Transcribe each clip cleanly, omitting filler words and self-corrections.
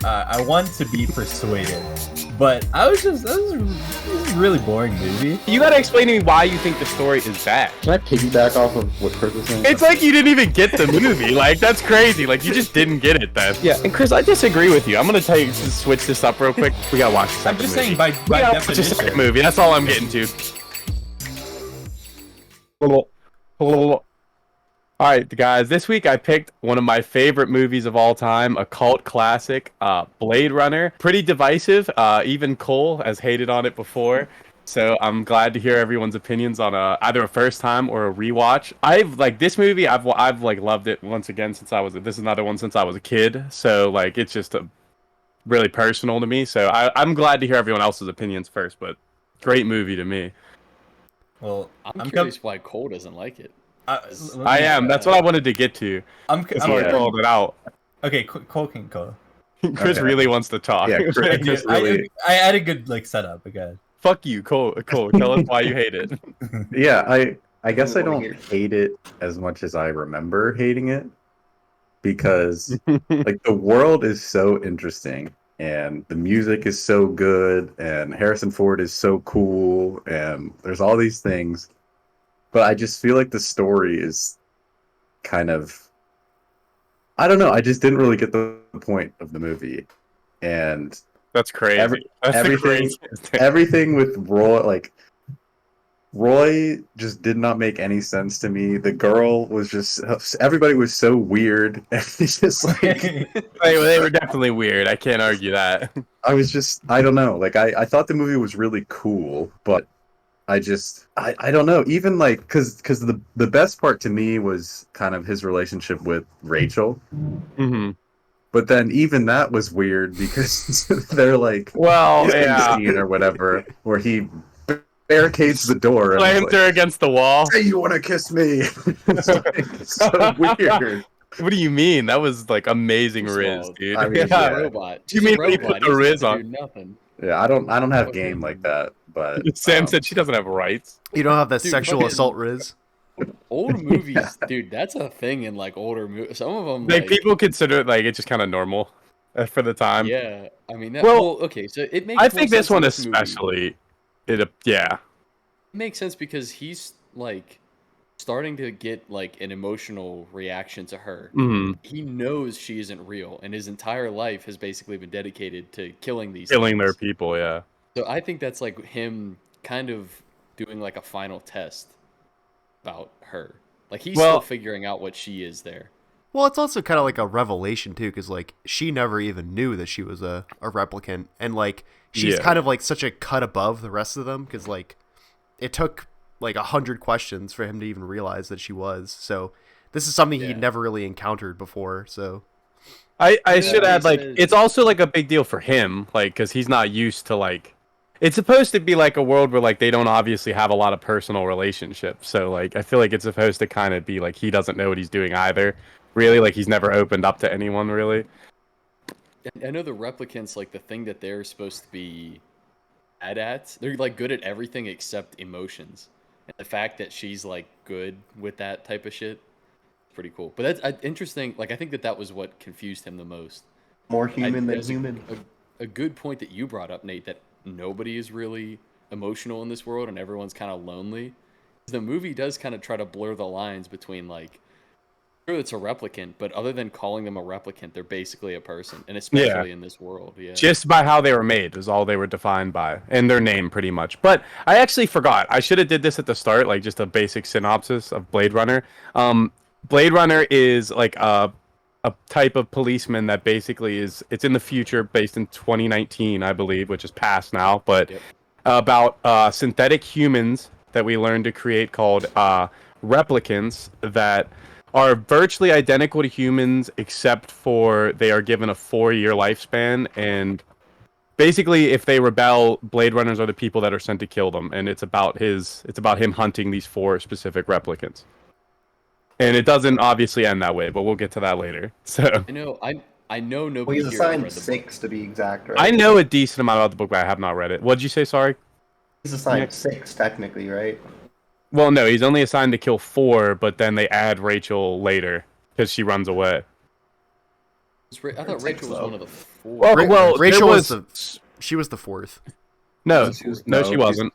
I want to be persuaded, but this was a really boring movie. You gotta explain to me why you think the story is bad. Can I piggyback off of what Chris was saying? It's like you didn't even get the movie. Like, that's crazy. Like, you just didn't get it then. Yeah, and Chris, I disagree with you. I'm gonna tell you to switch this up real quick. We gotta watch the second I'm just movie. saying by We gotta watch the definition. second movie. That's all I'm getting to. Alright, guys, this week I picked one of my favorite movies of all time, a cult classic, Blade Runner. Pretty divisive, even Cole has hated on it before, so I'm glad to hear everyone's opinions on either a first time or a rewatch. This movie, I've loved it once again this is another one since I was a kid, so like it's just really personal to me, so I'm glad to hear everyone else's opinions first, but great movie to me. Well, I'm curious why Cole doesn't like it. I am. That's what I wanted to get to. I'm called it out. Okay, Cole can go. Chris really wants to talk. Yeah, Chris really. I had a good setup again. Fuck you, Cole. Tell us why you hate it. Yeah, I guess I don't hate it as much as I remember hating it, because like the world is so interesting and the music is so good and Harrison Ford is so cool and there's all these things. But I just feel like the story is kind of, I don't know. I just didn't really get the point of the movie, and that's crazy. Everything with Roy just did not make any sense to me. The girl was just, everybody was so weird, and it's just like they were definitely weird. I can't argue that. I don't know. Like I thought the movie was really cool, but I don't know, even like because the best part to me was kind of his relationship with Rachel. Mm-hmm. But then even that was weird because they're like, well, yeah, scene or whatever, where he barricades the door, slams her against the wall. Hey, you want to kiss me? It's so weird. What do you mean? That was like amazing Riz, dude. I mean, yeah. Robot. Do you mean he put the Riz on? Nothing. Yeah, I don't have game like that, but Sam said she doesn't have rights. You don't have that sexual assault Riz. Old movies, dude, that's a thing in like older movies. Some of them, like people consider it like it's just kind of normal for the time. Yeah, I mean, okay, so it makes. I think this one especially, it makes sense because he's like starting to get like an emotional reaction to her. Mm-hmm. He knows she isn't real, and his entire life has basically been dedicated to killing their people. Yeah. So I think that's like him kind of doing like a final test about her. Like he's still figuring out what she is there. Well, it's also kind of like a revelation too, because like she never even knew that she was a replicant, and like she's kind of like such a cut above the rest of them, because like it took like 100 questions for him to even realize that she was. So this is something he'd never really encountered before. So I should add, like, it's also like a big deal for him, like, because he's not used to like. It's supposed to be like a world where like they don't obviously have a lot of personal relationships. So like I feel like it's supposed to kind of be like he doesn't know what he's doing either. Really, like he's never opened up to anyone really. I know the replicants, like the thing that they're supposed to be bad at, they're like good at everything except emotions. And the fact that she's like good with that type of shit, pretty cool. But that's interesting. Like I think that was what confused him the most. More human than human. A good point that you brought up, Nate, that nobody is really emotional in this world and everyone's kind of lonely. The movie does kind of try to blur the lines between like, sure, it's a replicant, but other than calling them a replicant, they're basically a person, and especially in this world. Yeah. Just by how they were made is all they were defined by, and their name pretty much. But I actually forgot. I should have did this at the start, like just a basic synopsis of Blade Runner. Blade Runner is like a type of policeman that basically it's in the future, based in 2019, I believe, which is past now, but about synthetic humans that we learned to create called replicants that are virtually identical to humans, except for they are given a 4-year lifespan, and basically if they rebel, Blade Runners are the people that are sent to kill them, and it's about him hunting these 4 specific replicants. And it doesn't obviously end that way, but we'll get to that later. So I know nobody. Well, he's assigned 6 to be exact, right? I know a decent amount about the book, but I have not read it. What did you say? Sorry. He's assigned 6 technically, right? Well, no, he's only assigned to kill 4, but then they add Rachel later because she runs away. I thought Rachel was one of the 4. Well, Rachel there was she was the fourth. no, She she wasn't.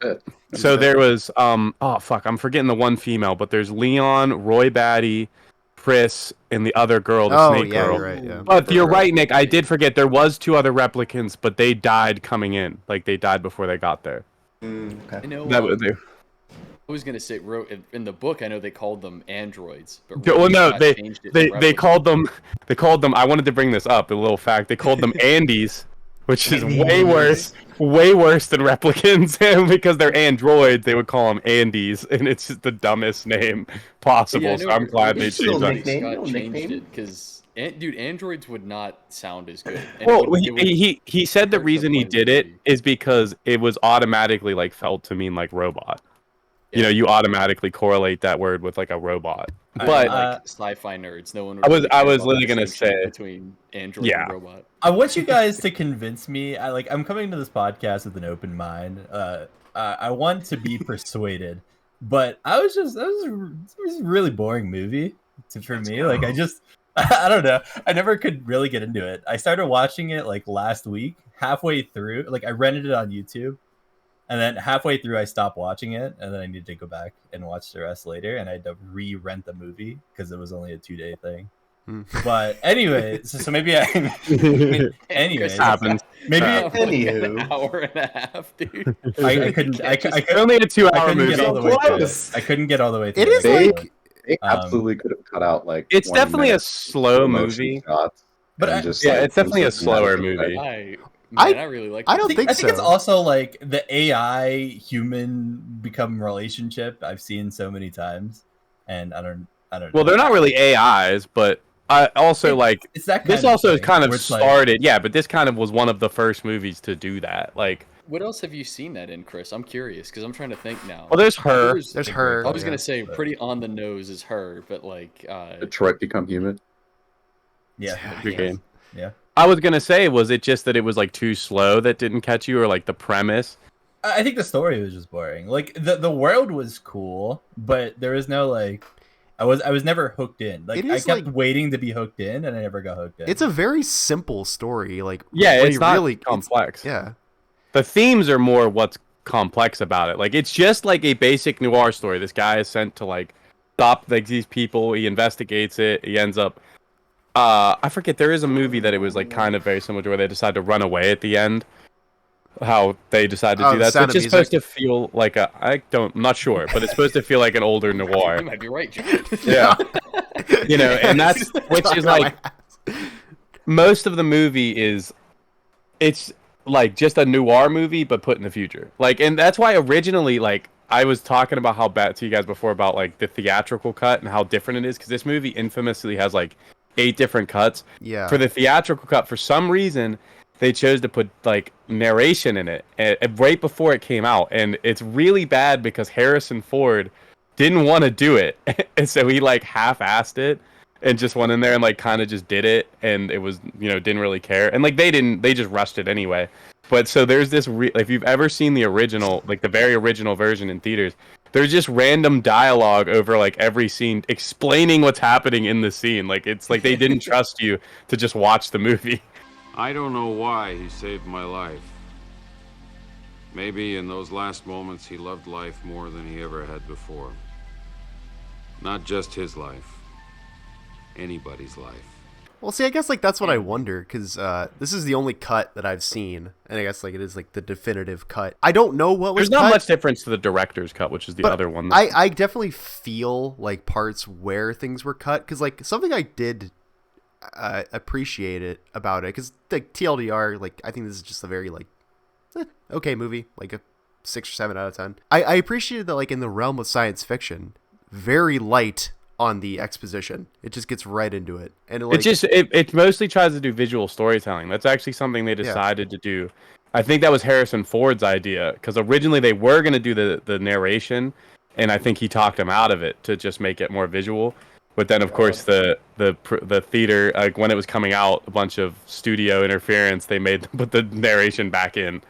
So there was oh fuck, I'm forgetting the one female, but there's Leon, Roy Batty, Pris, and the other girl, the Oh snake yeah, girl. you're right. Yeah. But you're right, Nick. I did forget there was 2 other replicants, but they died coming in. Like they died before they got there. Okay. I know. That was I was gonna say, in the book, I know they called them androids, but well, no, Robocop they changed it they to they replicants. called them. I wanted to bring this up. A little fact. They called them Andes, which is way worse than replicants. Because they're androids, they would call them Andes, and it's just the dumbest name possible. Yeah, I so know, I'm glad they it's still changed that. nickname, Scott no changed nickname. it because, dude, androids would not sound as good. And it Well, would- it would he said the hurt the reason he point of the did it movie. is because it was automatically like felt to mean like robot. You know, Yeah. you automatically correlate that word with like a robot. I- But uh, like sci-fi nerds, no one. Would I was really care about literally the gonna distinction say- between android Yeah. and robot. I want you guys to convince me. I'm coming to this podcast with an open mind. I want to be persuaded, but it was a really boring movie for me. Like I don't know. I never could really get into it. I started watching it like last week, halfway through. Like I rented it on YouTube, and then halfway through I stopped watching it, and then I needed to go back and watch the rest later, and I had to re-rent the movie because it was only a 2-day thing. Hmm. But anyway, so maybe I. Anyways, This happens. maybe Anywho. An hour and a half, dude. I couldn't. I It's only a 2-hour couldn't movie. get all the way through it. Close. I couldn't get all the way through It is They- like They Um, absolutely could have cut out like. It's 20 definitely a minutes slow of motion movie. shots But and I- just, yeah, like, it's definitely a just slower cinematic movie. effect. I really like. I that. don't think I think it's so. also like the AI human become relationship I've seen so many times, and I don't know. Well, they're not really AIs, but I also like It's that kind this. of Also thing kind of where it's like- started, yeah. But this kind of was one of the first movies to do that. Like, What else have you seen that in, Chris? I'm curious because I'm trying to think now. well, there's her. There's her. I was yeah. gonna say pretty on the nose is her, but like, Detroit Become Human. yeah. Good Yeah. game. Yeah. I was gonna say, was it just that it was like too slow that didn't catch you, or like the premise? I think the story was just boring. Like the world was cool, but there was no like. I was never hooked in. Like It I is, kept like- waiting to be hooked in, and I never got hooked in. It's a very simple story. Like Yeah, when it's you not really complex. Yeah. The themes are more what's complex about it. Like, it's just like a basic noir story. This guy is sent to like stop like these people. He investigates it. He ends up. I forget. There is a movie that it was like kind of very similar to where they decide to run away at the end. How they decide to Oh, do The that. So Sound it's of just supposed to feel like a. I'm not sure, but it's supposed to feel like an older you noir. might be right, John. Yeah. You know, and that's which is like most of the movie is it's like just a noir movie but put in the future. Like, and that's why originally, like, I was talking about how bad to you guys before about like the theatrical cut and how different it is, because this movie infamously has like 8 different cuts. Yeah. For the theatrical cut, for some reason they chose to put like narration in it right before it came out, and it's really bad because Harrison Ford didn't want to do it, and so he like half-assed it and just went in there and like kind of just did it, and it was, you know, didn't really care, and like they just rushed it anyway. But so there's this if you've ever seen the original, like the very original version in theaters, there's just random dialogue over like every scene explaining what's happening in the scene. Like, it's like they didn't trust you to just watch the movie. I don't know why he saved my life. Maybe in those last moments he loved life more than he ever had before. Not just his life, anybody's life. Well, see, I guess like that's what I wonder, because this is the only cut that I've seen, and I guess like it is like the definitive cut. I don't know what was There's not cut, much difference to the director's cut, which is the but other one. I definitely feel like parts where things were cut, because like something I did appreciate it about it, because like TLDR, like I think this is just a very like okay movie, like a 6 or 7 out of 10. I appreciated that like in the realm of science fiction, very light on the exposition. It just gets right into it, and it, like, it mostly tries to do visual storytelling. That's actually something they decided to do. I think that was Harrison Ford's idea, because originally they were going to do the narration, and I think he talked him out of it to just make it more visual. But then, of course, the theater, like when it was coming out, a bunch of studio interference, they put the narration back in,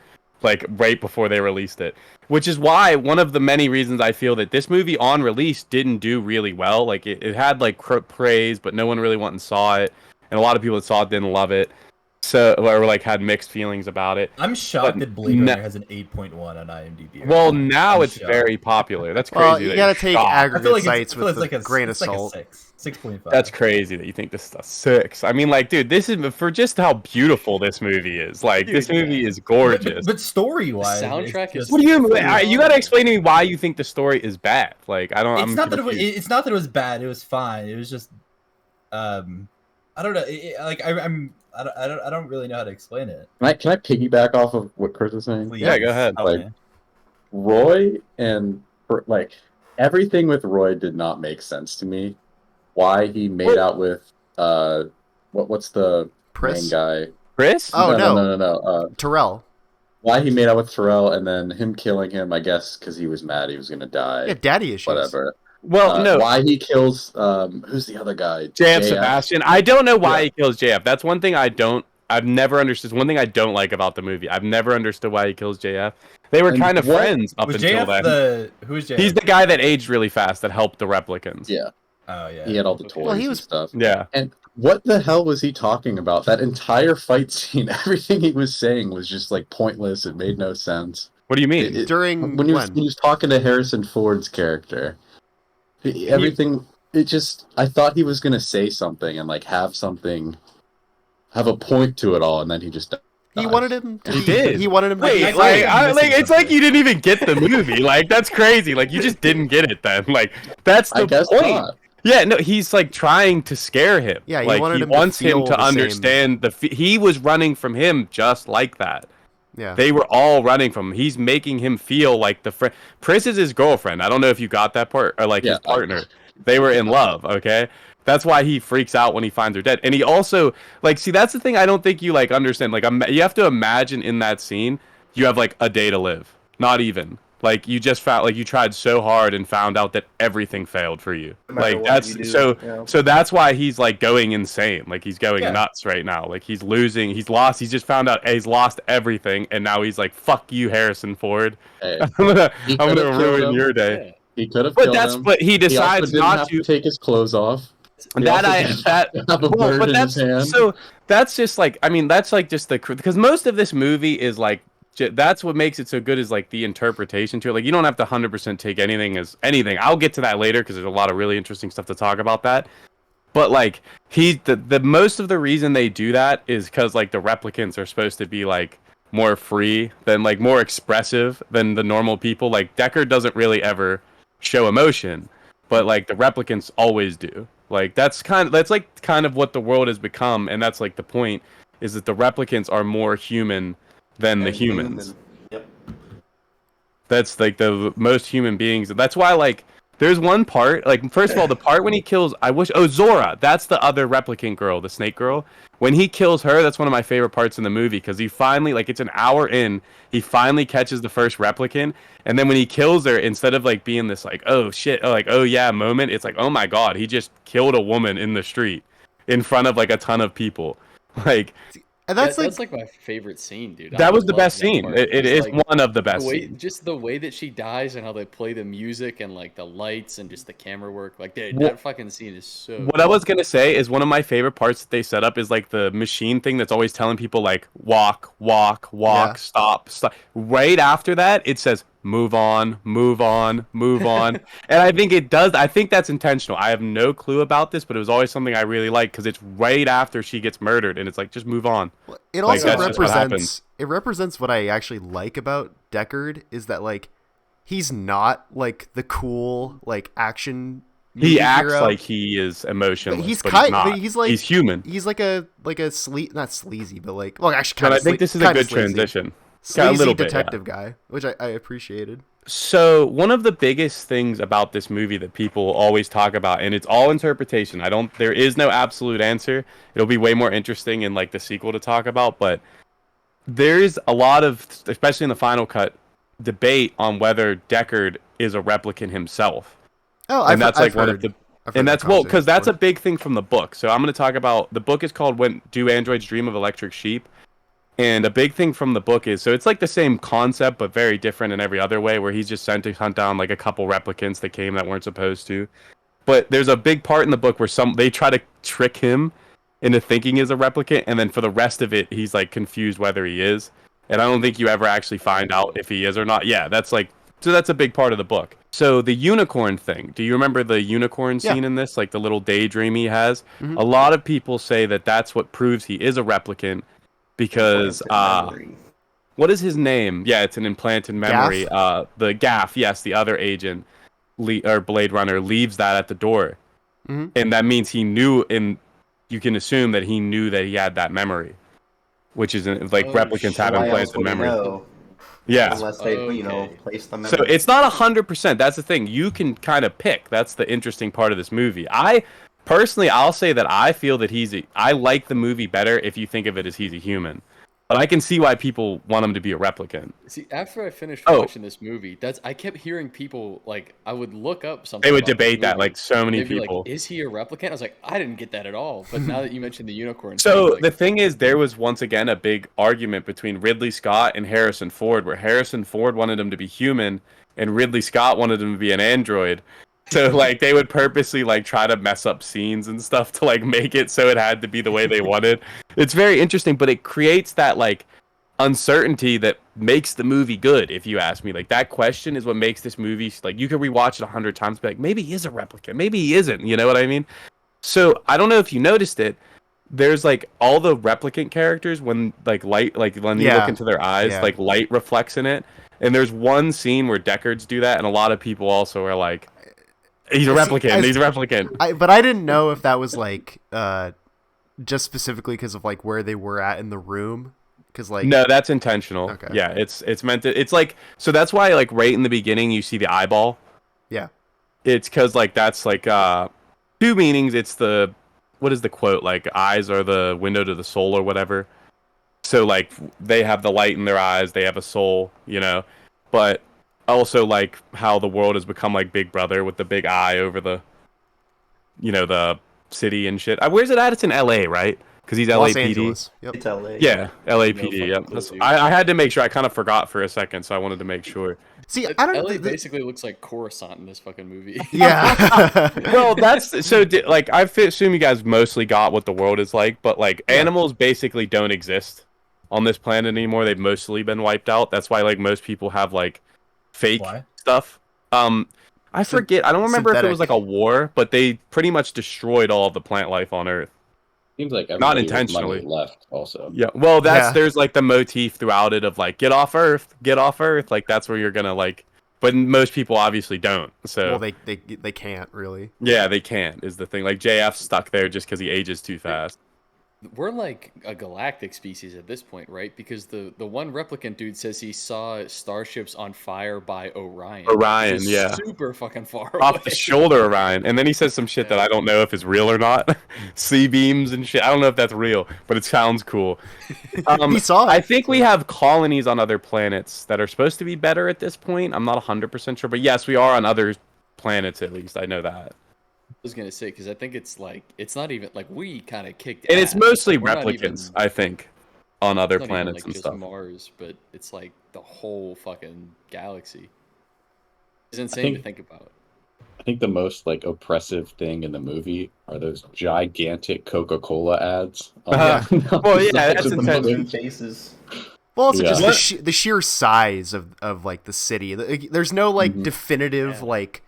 like right before they released it. Which is why one of the many reasons I feel that this movie on release didn't do really well. Like it had like praise, but no one really went and saw it, and a lot of people that saw it didn't love it. So, or like had mixed feelings about it. I'm shocked But that Blade no- Runner has an 8.1 on IMDb. right Well, now. now I'm it's shocked. very popular. That's crazy. Well, you that gotta you're take shocked. I aggregate feel like sites it's, I feel with it's a like grain of it's like salt. a 6.5. That's crazy that you think this stuff's 6. I mean, like, dude, this is for just how beautiful this movie is. Like, Dude, this movie yeah. is gorgeous. But story wise, The soundtrack is- What do you? It's You gotta explain to me why you think the story is bad. Like, I don't. It's I'm not that confused. it's not that it was bad. It was fine. It was just, I don't know. I don't really know how to explain it. Can I piggyback off of what Chris is saying? Please. Yeah, go ahead. Okay. Roy and like everything with Roy did not make sense to me. Why he made out with what's the Pris? main guy? Chris? Oh, no. no. Terrell. Why he made out with Terrell and then him killing him? I guess because he was mad he was gonna die. Yeah, daddy issues. Whatever. Well, no. Why he kills who's the other guy? JF Sebastian. I don't know why Yeah. he kills JF. That's one thing I've never understood. One thing I don't like about the movie. I've never understood why he kills JF. They were And kind of what- friends up Was until JF then. who is JF? He's the guy that aged really fast that helped the replicants. Yeah, Oh yeah. he had all the toys Well, he and was- stuff. Yeah. And what the hell was he talking about? That entire fight scene, everything he was saying was just like pointless. It made no sense. What do you mean? During when he was talking to Harrison Ford's character, everything it just I thought he was gonna say something and like have a point to it all, and then he just He dies. wanted him. To He be- did. He wanted him to. Wait, be I like, think free. I'm missing it's like something. you didn't even get the movie. Like, that's crazy. Like, you just didn't get it then. Like, that's the I guess point. not. Yeah, no, he's like trying to scare him. Yeah, he like, wanted he him to wants him feel to the same. understand he was running from him just like that. Yeah. They were all running from him. He's making him feel like the friend. Pris is his girlfriend. I don't know if you got that part or like his Yeah, partner. They were in love. Okay. That's why he freaks out when he finds her dead. And he also like, see, that's the thing I don't think you like understand. Like, you have to imagine in that scene, you have like a day to live. Not even. Like, you just found like you tried so hard and found out that everything failed for you. No matter Like, what that's you do, so. yeah. So that's why he's like going insane. Like, he's going Yeah. nuts right now. Like, he's losing. He's lost. He's just found out he's lost everything, and now he's like, "Fuck you, Harrison Ford. Hey, I'm gonna He I'm could've gonna killed ruin him. your day." Yeah. he could have But killed that's him. but he He also decides didn't not have to. to take his clothes off. He That also I didn't that have a well, bird but in his that's hand. so that's just like I mean that's like just the because most of this movie is like that's what makes it so good is like the interpretation to it. Like, you don't have to 100% take anything as anything. I'll get to that later because there's a lot of really interesting stuff to talk about that. But like the most of the reason they do that is because like the replicants are supposed to be like more free than like more expressive than the normal people. Like, Deckard doesn't really ever show emotion, but like the replicants always do. Like, that's kind of what the world has become, and that's like the point is that the replicants are more human than the humans. Yep. That's like the most human beings. That's why like there's one part like first of all the part when he kills Zora, that's the other replicant girl, the snake girl. When he kills her, that's one of my favorite parts in the movie because he finally like it's an hour in, he finally catches the first replicant, and then when he kills her, instead of like being this like oh shit oh yeah moment, it's like oh my god, he just killed a woman in the street in front of like a ton of people. Like And that's That's like my favorite scene, dude. that I was the love best that scene. part. It It's is like, one of the best the way, scenes. just the way that she dies and how they play the music and like the lights and just the camera work. Like, dude, What- that fucking scene is so. What I was gonna say is one of my favorite parts that they set up is like the machine thing that's always telling people like walk, Yeah. stop. Right after that, it says move on. And I think it does. I think that's intentional. I have no clue about this, but it was always something I really liked because it's right after she gets murdered, and it's like just move on. it Like, also that's just what represents it represents what I actually like about Deckard is that like he's not like the cool like action. He movie acts hero. like he is emotionless, He's but kind- he's not. but he's like- he's human. He's like a not sleazy, but like well actually But kind I of. think this is a good transition. Got a Sleazy little bit, yeah. detective guy, which I appreciated. So one of the biggest things about this movie that people always talk about, and it's all interpretation. There is no absolute answer. It'll be way more interesting in like the sequel to talk about, but there's a lot of, especially in the final cut, debate on whether Deckard is a replicant himself. Oh, And that's like one of the, and that's well, because that's a big. big thing from the book. So I'm going to talk about the book is called "When Do Androids Dream of Electric Sheep," and a big thing from the book is so it's like the same concept but very different in every other way, where he's just sent to hunt down like a couple replicants that came that weren't supposed to. But there's a big part in the book where they try to trick him into thinking he's a replicant, and then for the rest of it, he's like confused whether he is. And I don't think you ever actually find out if he is or not. Yeah, that's like so that's a big part of the book. So the unicorn thing. Do you remember the unicorn scene in this? Like the little daydream he has. Mhm. A lot of people say that that's what proves he is a replicant because what is his name? Yeah, it's an implanted memory. The Gaff, yes, the other agent or Blade Runner leaves that at the door, and that means he knew. And you can assume that he knew that he had that memory, which is like replicants have implanted memory. Yeah. Unless they, place them in. So it's not 100%. That's the thing. You can kind of pick. That's the interesting part of this movie. I'll say that I feel that I like the movie better if you think of it as he's a human. But I can see why people want him to be a replicant. See, after I finished watching this movie, I kept hearing people like I would look up something. They would debate that, like so many They'd be people. Like, is he a replicant? I was like, I didn't get that at all. But now that you mentioned the unicorn, so thing, the thing is, there was once again a big argument between Ridley Scott and Harrison Ford, where Harrison Ford wanted him to be human, and Ridley Scott wanted him to be an android. So like they would purposely like try to mess up scenes and stuff to like make it so it had to be the way they wanted. It's very interesting, but it creates that like uncertainty that makes the movie good. If you ask me, like that question is what makes this movie like you can rewatch it 100 times, be like maybe he is a replicant, maybe he isn't. You know what I mean? So I don't know if you noticed it. There's like all the replicant characters when like light, like when you look into their eyes, like light reflects in it. And there's one scene where Deckards do that, and a lot of people also are like, he's a replicant. He's a replicant. But I didn't know if that was like just specifically because of like where they were at in the room. Because like no, that's intentional. Okay. Yeah, it's meant to. It's like so that's why like right in the beginning you see the eyeball. Yeah. It's because like that's like two meanings. It's the what is the quote like eyes are the window to the soul or whatever. So like they have the light in their eyes. They have a soul, but. Also, like how the world has become like Big Brother with the big eye over the, the city and shit. Where's it at? It's in L.A., right? Because he's Los LAPD. Angeles. Yep. It's LA. Yeah, LAPD. Yep. I had to make sure. I kind of forgot for a second, so I wanted to make sure. See, I don't know. LA basically looks like Coruscant in this fucking movie. Yeah. Well, that's so. Like, I assume you guys mostly got what the world is like, but like animals basically don't exist on this planet anymore. They've mostly been wiped out. That's why like most people have like fake stuff. I forget. I don't remember if it was like a war, but they pretty much destroyed all of the plant life on Earth. Seems like not intentionally left also. Yeah. Well, there's like the motif throughout it of like get off Earth. Like that's where you're gonna like. But most people obviously don't. So well, they can't really. Yeah, they can't is the thing. Like JF's stuck there just because he ages too fast. We're like a galactic species at this point, right? Because the one replicant dude says he saw starships on fire by Orion. Orion, yeah. Super fucking far off away. the shoulder Orion. And then he says some shit that I don't know if is real or not. C-beams and shit. I don't know if that's real, but it sounds cool. He saw it. I think we have colonies on other planets that are supposed to be better at this point. I'm not 100% sure, but yes, we are on other planets at least. I know that. I was gonna say because I think it's like it's not even like we kind of kicked. And it's mostly like, replicants, I think, on other planets like and just stuff. Mars, but it's like the whole fucking galaxy. It's insane to think about. I think the most like oppressive thing in the movie are those gigantic Coca-Cola ads. Well, yeah, that's intense. Faces. Well, also just the sheer size of like the city. There's no like definitive like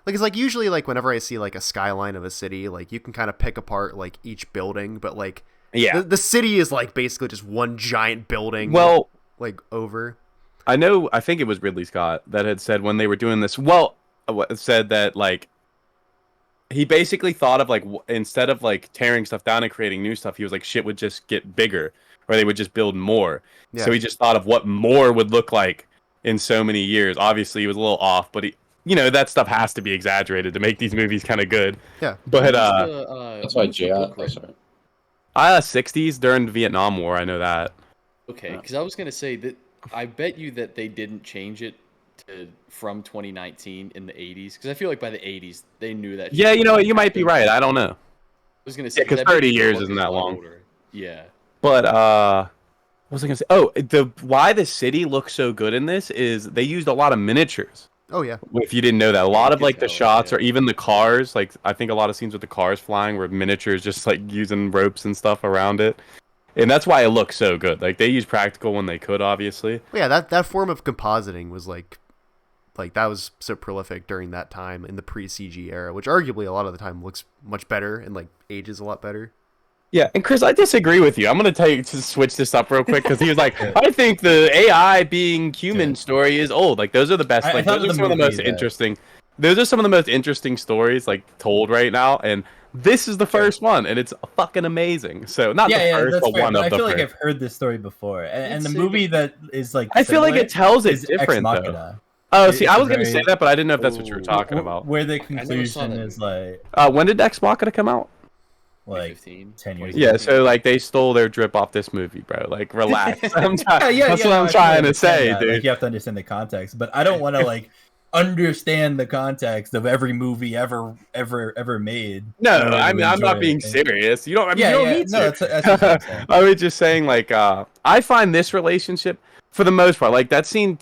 it's like usually like whenever I see like a skyline of a city, like you can kind of pick apart like each building, but like the city is like basically just one giant building. Well, like over. I think it was Ridley Scott that had said when they were doing this. Said that like he basically thought of like instead of like tearing stuff down and creating new stuff, he was like shit would just get bigger or they would just build more. Yeah. So he just thought of what more would look like in so many years. Obviously, he was a little off, but that stuff has to be exaggerated to make these movies kind of good. Yeah. But that's why J.R. 60s during the Vietnam War. I know that. Okay, because I was gonna say that I bet you that they didn't change it from 2019 in the 80s because I feel like by the 80s they knew that. Yeah, you might be right. I don't know. I was gonna say because 30 years isn't that long. Older. Yeah. But what was I gonna say? Oh, why the city looks so good in this is they used a lot of miniatures. Oh yeah. If you didn't know that, a lot of could like the tell, shots yeah. or even the cars, like I think a lot of scenes with the cars flying were miniatures just like using ropes and stuff around it. And that's why it looks so good. Like they used practical when they could, obviously. Well, yeah, that form of compositing was like that was so prolific during that time in the pre-CG era, which arguably a lot of the time looks much better and like ages a lot better. Yeah, and Chris, I disagree with you. I'm gonna tell you to switch this up real quick because he was like, I think the AI being human story is old. Like those are the best. Like those are some of the most interesting. Those are some of the most interesting stories like told right now, and this is the first one, and it's fucking amazing. So not the first, but one of the I feel first. like I've heard this story before, and the movie that is like I feel like similar it tells it is Ex different though. Machina. Oh, see, I was gonna very- say that, but I didn't know if that's what you were talking about. Where the never saw conclusion that is movie. When did Ex Machina come out? like 15, 10 years. Yeah, so like they stole their drip off this movie, bro. Like relax. That's what I'm I trying to understand say, that. dude. Like, you have to understand the context, but I don't want to like understand the context of every movie ever made. No, in order I to mean I'm enjoy not it. being serious. You don't. I mean, you don't need no, to. that's what I'm saying. I was just saying, like, I find this relationship, for the most part, like that scene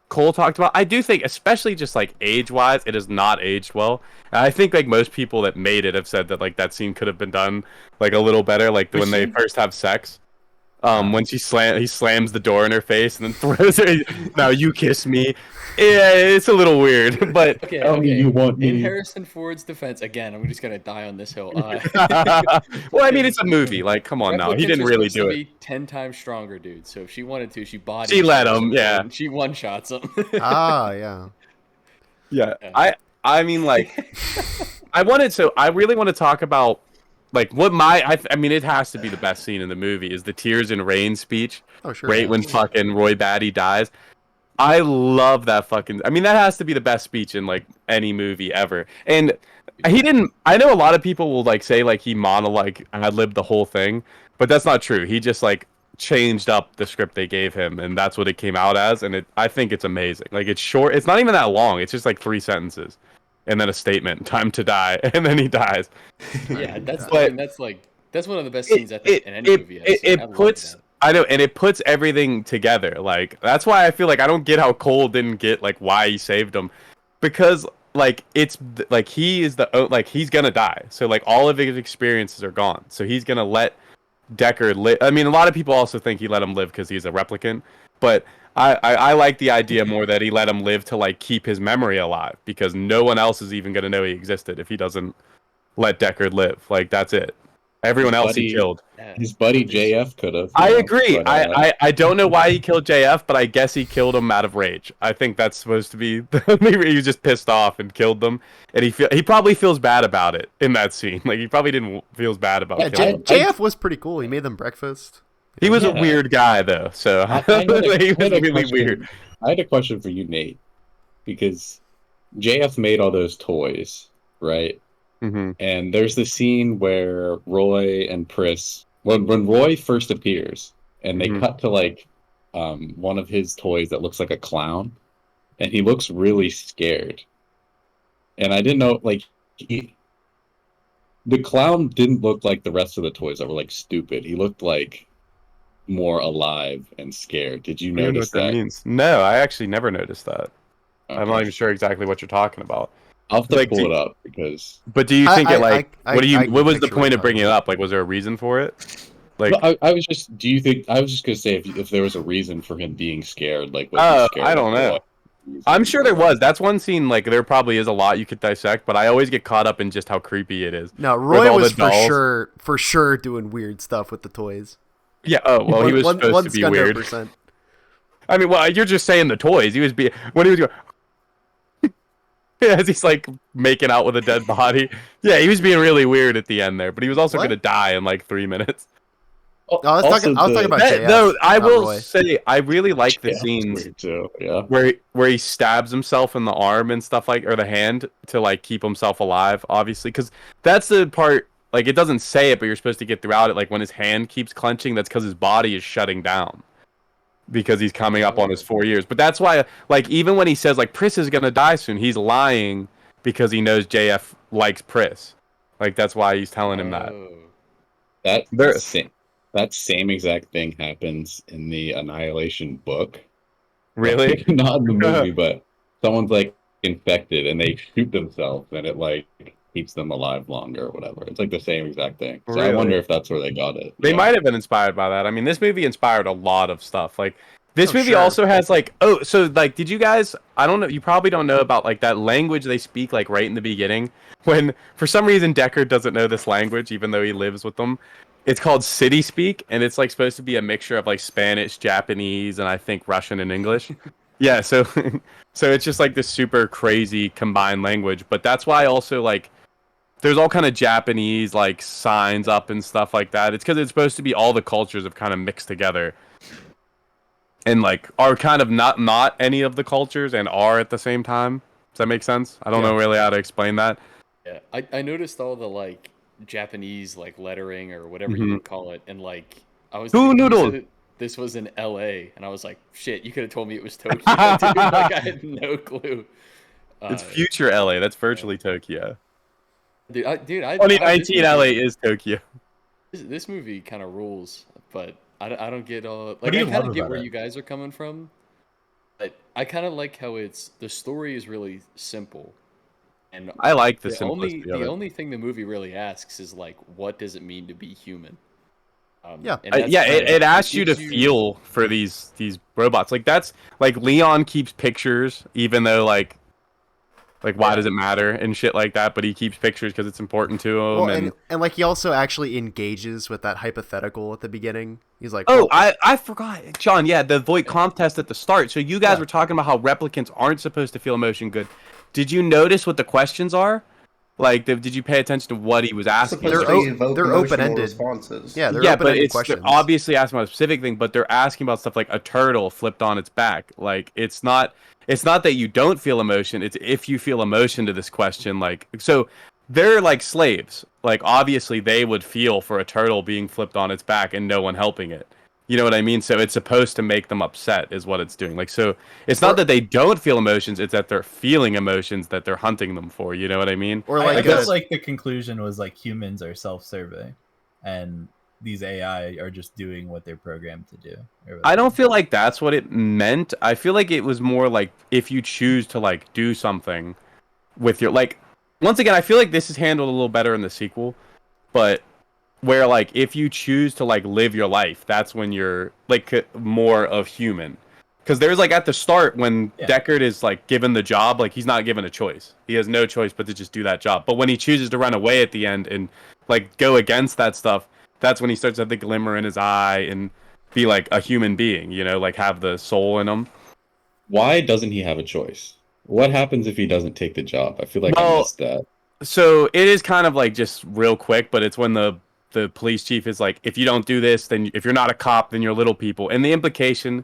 Cole talked about. I do think, especially just like age-wise, it has not aged well. And I think like most people that made it have said that like that scene could have been done like a little better, like when they first have sex. When he slams the door in her face and then throws her. Now you kiss me. Yeah, it's a little weird, but Okay, Tell me you want in me. Harrison Ford's defense, again, I'm just gonna die on this hill. well, I mean, it's a movie. Like, come on now, he replicants didn't are really supposed do to it. be 10 times stronger, dude. So if she wanted to, she body. She let Harrison him, Ford, yeah. and she one shots him. Ah, yeah. Yeah, I mean, like, I really want to talk about, like, what I mean, it has to be the best scene in the movie is the Tears in Rain speech. Oh, sure. Right when fucking Roy Batty dies. I love that fucking. I mean, that has to be the best speech in like any movie ever. And he didn't. I know a lot of people will like say like he ad-libbed the whole thing, but that's not true. He just like changed up the script they gave him, and that's what it came out as. And I think it's amazing. Like it's short. It's not even that long. It's just like 3 sentences, and then a statement: "Time to die," and then he dies. Yeah, that's But- I mean, that's one of the best scenes I think in any movie. I love puts. that. I know, and it puts everything together. Like that's why I feel like I don't get how Cole didn't get like why he saved him, because like it's like he is like he's gonna die. So like all of his experiences are gone. So he's gonna let Deckard live. I mean, a lot of people also think he let him live because he's a replicant, but I like the idea more that he let him live to like keep his memory alive because no one else is even gonna know he existed if he doesn't let Deckard live. Like that's it. Everyone else he killed. Yeah. His buddy JF could have. I agree. But, I don't know why he killed JF, but I guess he killed him out of rage. I think that's supposed to be. Maybe he was just pissed off and killed them, and he probably feels bad about it in that scene. Like he probably didn't feels bad about Yeah, killing them. JF was pretty cool. He made them breakfast. He was a Yeah. weird guy though, so I had a- he I was had a really question- weird. I had a question for you, Nate, because JF made all those toys, right? Hmm. And there's the scene where Roy and Pris, when Roy first appears, and they Mhm. cut to like one of his toys that looks like a clown, and he looks really scared. And I didn't know, like, the clown didn't look like the rest of the toys that were like stupid. He looked like more alive and scared. Did you I don't know notice what that that? means. No, I actually never noticed that. I'm Okay. not even sure exactly what you're talking about. I'll have to like, pull do- it up because But do you think it like I what do you can what was the picture point what of bringing it you're up? Like, was there a reason for it? Like, no, I was just. Do you think I was just gonna say if there was a reason for him being scared? Like, was he scared I don't of know. what? I'm sure there was. That's one scene. Like, there probably is a lot you could dissect, but I always get caught up in just how creepy it is. No, With Roy all was the dolls. for sure doing weird stuff with the toys. Yeah. Oh well, he was supposed to be weird. 100%. I mean, well, you're just saying the toys. He was when he was going. As he's like making out with a dead body. Yeah, he was being really weird at the end there, but he was also What? gonna die in like 3 minutes. No, I was talking about JF, Though I not will Roy. say, I really like the Yeah, scenes weird too. Yeah. where he stabs himself in the arm and stuff like, or the hand to like keep himself alive, obviously, because that's the part. Like it doesn't say it, but you're supposed to get throughout it. Like when his hand keeps clenching, that's because his body is shutting down because he's coming up on his 4 years. But that's why, like, even when he says like Pris is gonna die soon, he's lying because he knows JF likes Pris. Like that's why he's telling him that. Oh. That same exact thing happens in the Annihilation book. Really? Not in the movie, but someone's like, infected and they shoot themselves, and it like keeps them alive longer or whatever. It's like the same exact thing. So I Really? wonder if that's where they got it. They Yeah. might have been inspired by that. I mean, this movie inspired a lot of stuff. Like this Oh, movie sure. also has like so like did you guys I don't know, you probably don't know about like that language they speak like right in the beginning when for some reason Deckard doesn't know this language even though he lives with them. It's called City Speak and it's like supposed to be a mixture of like Spanish, Japanese, and I think Russian and English. Yeah, so so it's just like this super crazy combined language, but that's why also like there's all kind of Japanese like signs up and stuff like that. It's because it's supposed to be all the cultures have kind of mixed together, and like are kind of not any of the cultures and are at the same time. Does that make sense? I don't know really how to explain that. Yeah, I noticed all the like Japanese like lettering or whatever you would call it, and like I was Who you noodle? said that this was in L.A. and I was like, shit, you could have told me it was Tokyo, dude. Like I had no clue. It's future LA. That's virtually Tokyo. Dude, 2019 LA is Tokyo. This movie kind of rules, but I don't get all What like do I you kind love of get about where it? you guys are coming from, but I kind of like how the story is really simple, and I like the the simplicity of it. only thing the movie really asks is like, what does it mean to be human? Yeah. and that's Yeah, kinda- it asks you to gives feel for these robots. Like that's like Leon keeps pictures, even though like why does it matter and shit like that? But he keeps pictures because it's important to him. Well, and and like he also actually engages with that hypothetical at the beginning. He's like, oh, well, I forgot, John. Yeah, the Voight comp test at the start. So you guys were talking about how replicants aren't supposed to feel emotion good. Did you notice what the questions are? Like, did you pay attention to what he was asking? Supposed They're to evoke they're emotional open-ended. responses. yeah, they're Yeah, but open-ended it's questions. obviously asking about a specific thing, but they're asking about stuff like a turtle flipped on its back. Like it's not that you don't feel emotion, it's if you feel emotion to this question. Like so they're like slaves. Like obviously they would feel for a turtle being flipped on its back and no one helping it. You know what I mean? So it's supposed to make them upset is what it's doing. Like so it's not that they don't feel emotions, it's that they're feeling emotions that they're hunting them for. You know what I mean? Or I like felt like the conclusion was like humans are self-serving, and these AI are just doing what they're programmed to do. I don't feel like that's what it meant. I feel like it was more like if you choose to like do something with your like once again, I feel like this is handled a little better in the sequel, but where like if you choose to like live your life, that's when you're like more of human. Because there's like at the start when Deckard is like given the job, like he's not given a choice. He has no choice but to just do that job. But when he chooses to run away at the end and like go against that stuff, that's when he starts to have the glimmer in his eye and be like a human being, you know, like have the soul in him. Why doesn't he have a choice? What happens if he doesn't take the job? I feel like I missed that. So it is kind of like just real quick, but it's when the police chief is like, if you don't do this, then if you're not a cop, then you're little people. And the implication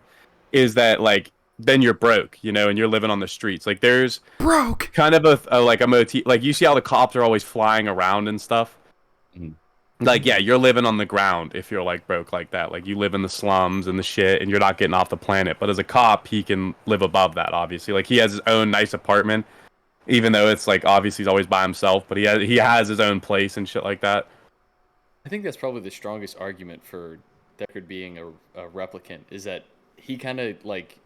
is that like then you're broke, you know, and you're living on the streets. Like there's broke kind of a motif. Like you see how the cops are always flying around and stuff. Mhm. Like yeah, you're living on the ground if you're like broke like that. Like you live in the slums and the shit, and you're not getting off the planet. But as a cop, he can live above that. Obviously, like he has his own nice apartment, even though it's like obviously he's always by himself. But he has his own place and shit like that. I think that's probably the strongest argument for Deckard being a replicant is that he kind of like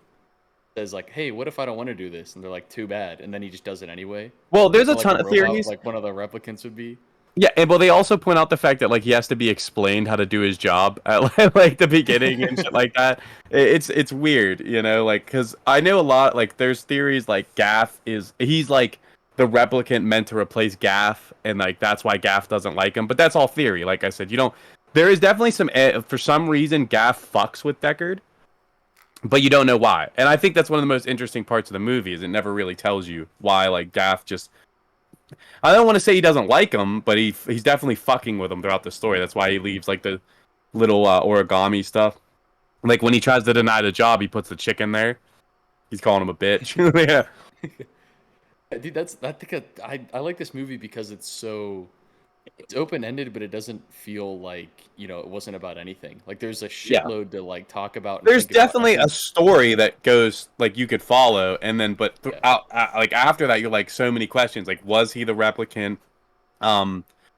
says like, "Hey, what if I don't want to do this?" And they're like, "Too bad," and then he just does it anyway. Well, there's a Like ton of robot, theories. like one of the replicants would be. Yeah, and well, they also point out the fact that like he has to be explained how to do his job at like the beginning and shit like that. It's weird, you know, like because I know a lot. Like there's theories like Gaff he's like the replicant meant to replace Gaff, and like that's why Gaff doesn't like him. But that's all theory. Like I said, you don't. There is definitely some for some reason Gaff fucks with Deckard, but you don't know why. And I think that's one of the most interesting parts of the movie is it never really tells you why like Gaff just. I don't want to say he doesn't like him, but he's definitely fucking with him throughout the story. That's why he leaves like the little origami stuff. Like when he tries to deny the job, he puts the chicken there. He's calling him a bitch. Yeah. Dude, I like this movie because it's open ended, but it doesn't feel like it wasn't about anything. Like there's a shitload to like talk about. And There's think about. definitely a story that goes like you could follow, and then but like after that, you're like so many questions. Like, was he the replicant?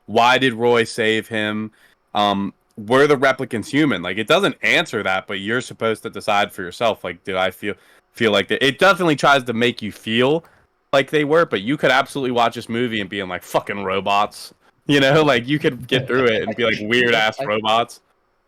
Why did Roy save him? Were the replicants human? Like it doesn't answer that, but you're supposed to decide for yourself. Like, did I feel like that? It definitely tries to make you feel like they were, but you could absolutely watch this movie and be in like fucking robots. You know, like you could get through it and be like weird ass robots.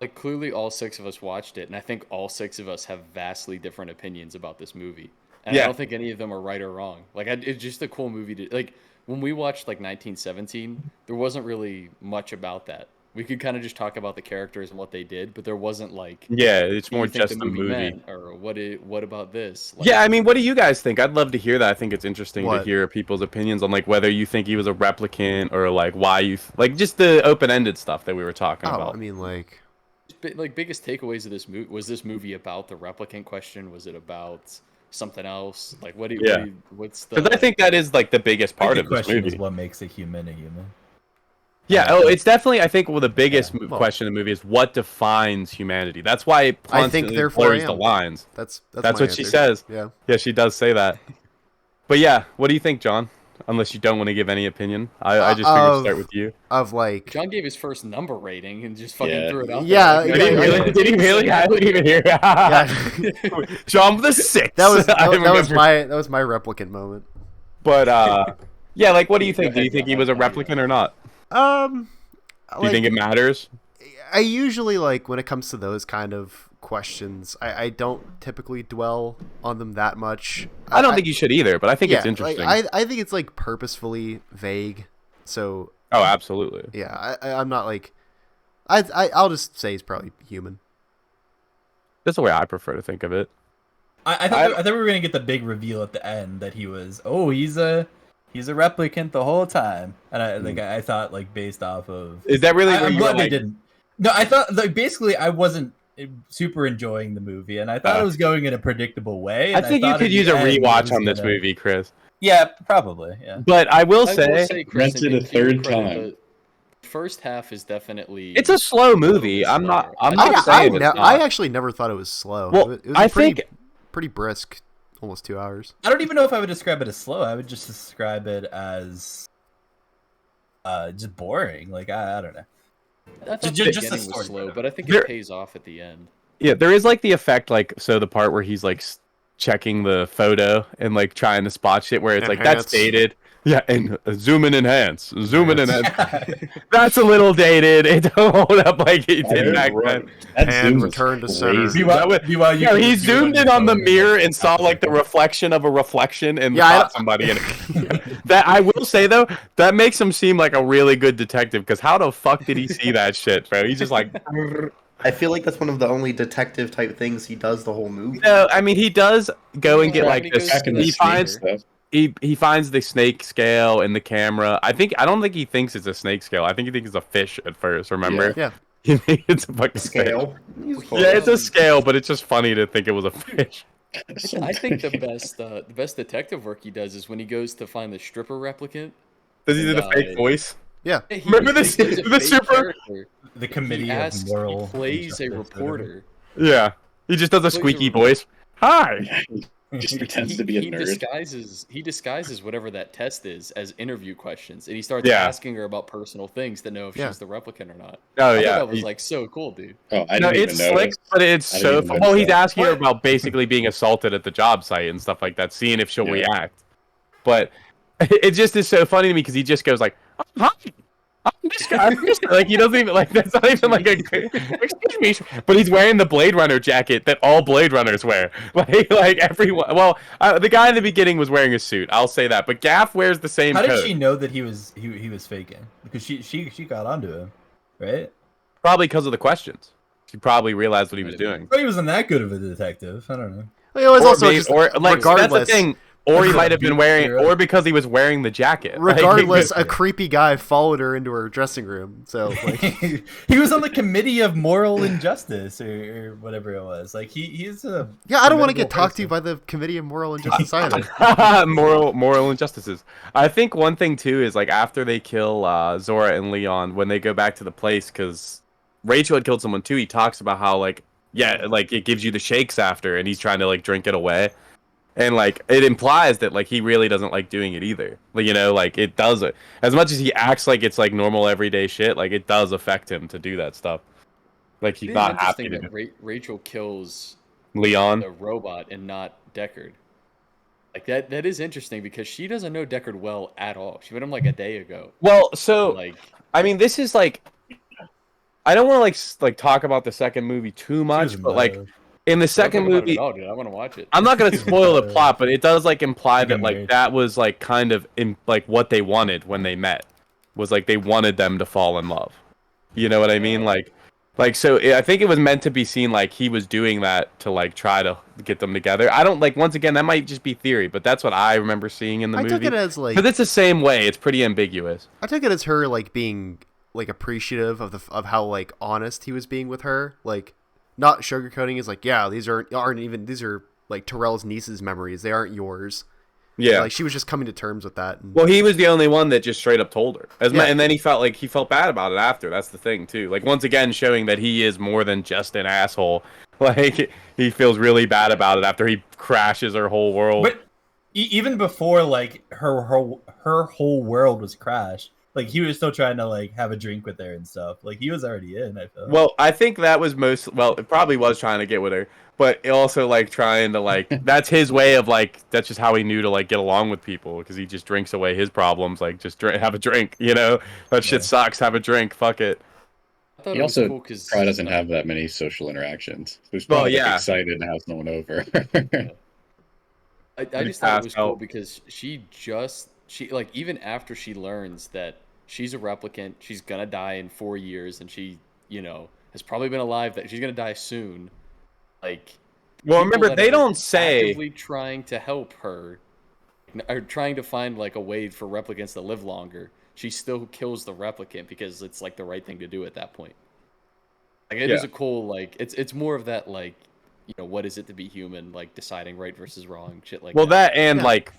Like clearly, all 6 of us watched it, and I think all 6 of us have vastly different opinions about this movie. And I don't think any of them are right or wrong. Like, it's just a cool movie to like. When we watched like 1917, there wasn't really much about that. We could kind of just talk about the characters and what they did, but there wasn't like. Yeah, it's more what do you think just the the movie. meant, or what about this? Like, Yeah, I mean, what do you guys think? I'd love to hear that. I think it's interesting to What? hear people's opinions on like whether you think he was a replicant or like why you like just the open-ended stuff that we were talking Oh, about. I mean, like, like biggest takeaways of this movie, was this movie about the replicant question? Was it about something else? Like, what's the? Because I think that is like the biggest I think part the of this question movie. is what makes a human a human. Yeah, it's definitely. I think the biggest well- question in the movie is what defines humanity. That's why it I think constantly therefore I blurs the am. lines. that's That's my what she answer. says. Yeah. Yeah, she does say that. But yeah, what do you think, John? Unless you don't want to give any opinion, I just figured to start with you. Of like, John gave his first number rating and just fucking Yeah. threw it out. Yeah, there. Did he really? Did he really? I didn't even hear. yeah, John with a 6. that was I that was remember. my replicant moment. But yeah, like, what do you think? Do you think he was a replicant or not? Do you think it matters? I usually like when it comes to those kind of questions, I don't typically dwell on them that much. I don't think you should either, but I think it's like, interesting. I think it's like purposefully vague. So Oh, absolutely. yeah, I'm not like I'll just say he's probably human. That's the way I prefer to think of it. I thought we were gonna get the big reveal at the end that he was he's a replicant the whole time, and I thought like based off of Is that really? where I'm you were glad they like- didn't. No, I thought like basically I wasn't super enjoying the movie, and I thought it was going in a predictable way. I and think you thought could at the use a end it rewatch was on this gonna- movie, Chris. Yeah, probably. Yeah. But I will I say, will say, Chris, rented and a to your third credit, time. the first half is definitely. it's a slow movie. I'm not saying it's not. I actually never thought it was slow. Well, it was I pretty, think pretty brisk, almost 2 hours. I don't even know if I would describe it as slow. I would just describe it as just boring. Like I don't know. I thought the just the beginning story, was slow, whatever. but I think There- it pays off at the end. Yeah, there is like the effect, like so the part where he's like checking the photo and like trying to spot shit where it's like that's Enhance. dated. Yeah, and zoom in, enhance, zoom in, enhance. That's a little dated. It don't hold up like he did back then. That And zoom was return to center. crazy. Meanwhile, you Yeah, can he do zoomed it in on the phone mirror and like, saw like the reflection of a reflection and Yeah, caught somebody in it. That I will say though, that makes him seem like a really good detective. Because how the fuck did he see that shit, bro? He's just like, I feel like that's one of the only detective type things he does the whole movie. no. I mean, he does go and get Yeah, like he this. goes Back in the He snake finds stuff. he finds the snake scale and the camera. I don't think he thinks it's a snake scale. I think he thinks it's a fish at first. Remember? Yeah. He thinks it's a fucking Scale. Yeah, it's a scale, but it's just funny to think it was a fish. I think the best detective work he does is when he goes to find the stripper replicant. Does he do the No, fake it- voice? Yeah. He- Remember he this- plays a the fake super- character. The committee He asks, of moral. he plays a injustice, whatever. reporter. Yeah, he just does a squeaky voice. Hi. Just pretends to be a nerd. He disguises whatever that test is as interview questions, and he starts Yeah. asking her about personal things to know if Yeah. she's the replicant or not. Oh I thought yeah. that was like so cool, dude. Oh, I No, didn't it's even slick, notice. but it's I didn't so. even Well, notice he's that. asking her about basically being assaulted at the job site and stuff like that, seeing if she'll Yeah. react. But it just is so funny to me because he just goes like, "Oh, "Hi, I'm this guy." Like he doesn't even like that's not even like a excuse me. But he's wearing the Blade Runner jacket that all Blade Runners wear. Like everyone. Well, the guy in the beginning was wearing a suit. I'll say that. But Gaff wears the same. How did coat. she know that he was faking? Because she got onto him, right? Probably because of the questions. She probably realized what he was doing. But he wasn't that good of a detective. I don't know. It was Or, also maybe, just, or like that's the regardless, thing. Or he might have been wearing, Hero. or because he was wearing the jacket. Like, regardless, a creepy guy followed her into her dressing room. So like, He was on the committee of moral injustice or whatever it was. Like he's a yeah, I don't want to get formidable talked to person. by the Committee of Moral Injustice either. moral injustices. I think one thing too is like after they kill Zora and Leon, when they go back to the place, because Rachel had killed someone too. He talks about how like like it gives you the shakes after, and he's trying to like drink it away. And like it implies that like he really doesn't like doing it either. Like like it does it as much as he acts like it's like normal everyday shit. Like it does affect him to do that stuff. Like he's It is not happy interesting to that Rachel kills Leon. the robot and not Deckard. Like that is interesting because she doesn't know Deckard well at all. She met him like a day ago. Well, And, so like I mean, this is like I don't want to like talk about the second movie too much, but like in the second don't talk about it movie, at all, dude. I want to watch it. I'm not gonna spoil the plot, but it does like imply Like a that like marriage. that was like kind of in like what they wanted when they met was like they wanted them to fall in love. You know what I mean? Like so I think it was meant to be seen like he was doing that to like try to get them together. I don't like once again that might just be theory, but that's what I remember seeing in the I movie. took it as like Because it's the same way. It's pretty ambiguous. I took it as her like being like appreciative of how like honest he was being with her, like not sugarcoating. Is like, yeah, these are like Terrell's niece's memories. They aren't yours. Yeah. Like she was just coming to terms with that. And, Well, he was the only one that just straight up told her, Yeah. and then he felt bad about it after. That's the thing too. Like once again, showing that he is more than just an asshole. Like he feels really bad about it after he crashes her whole world. But even before, like her whole world was crashed, like he was still trying to like have a drink with her and stuff. Like he was already in. I feel. Well, I think that was it probably was trying to get with her, but also like trying to like that's his way of like that's just how he knew to like get along with people because he just drinks away his problems. Like just have a drink, you know. That shit sucks. Have a drink. Fuck it. I thought He it was also cool because probably doesn't have that many social interactions. So he's Well, probably like, yeah. excited and has no one over. I just thought it was cool out. because she like even after she learns that she's a replicant, she's gonna die in 4 years, and she has probably been alive that she's gonna die soon. Like, Well, people remember that they are don't say. actively trying to help her, are trying to find like a way for replicants to live longer. She still kills the replicant because it's like the right thing to do at that point. Like it is Yeah. a cool like it's more of that like what is it to be human, like deciding right versus wrong, shit like Well, that. that and Yeah. like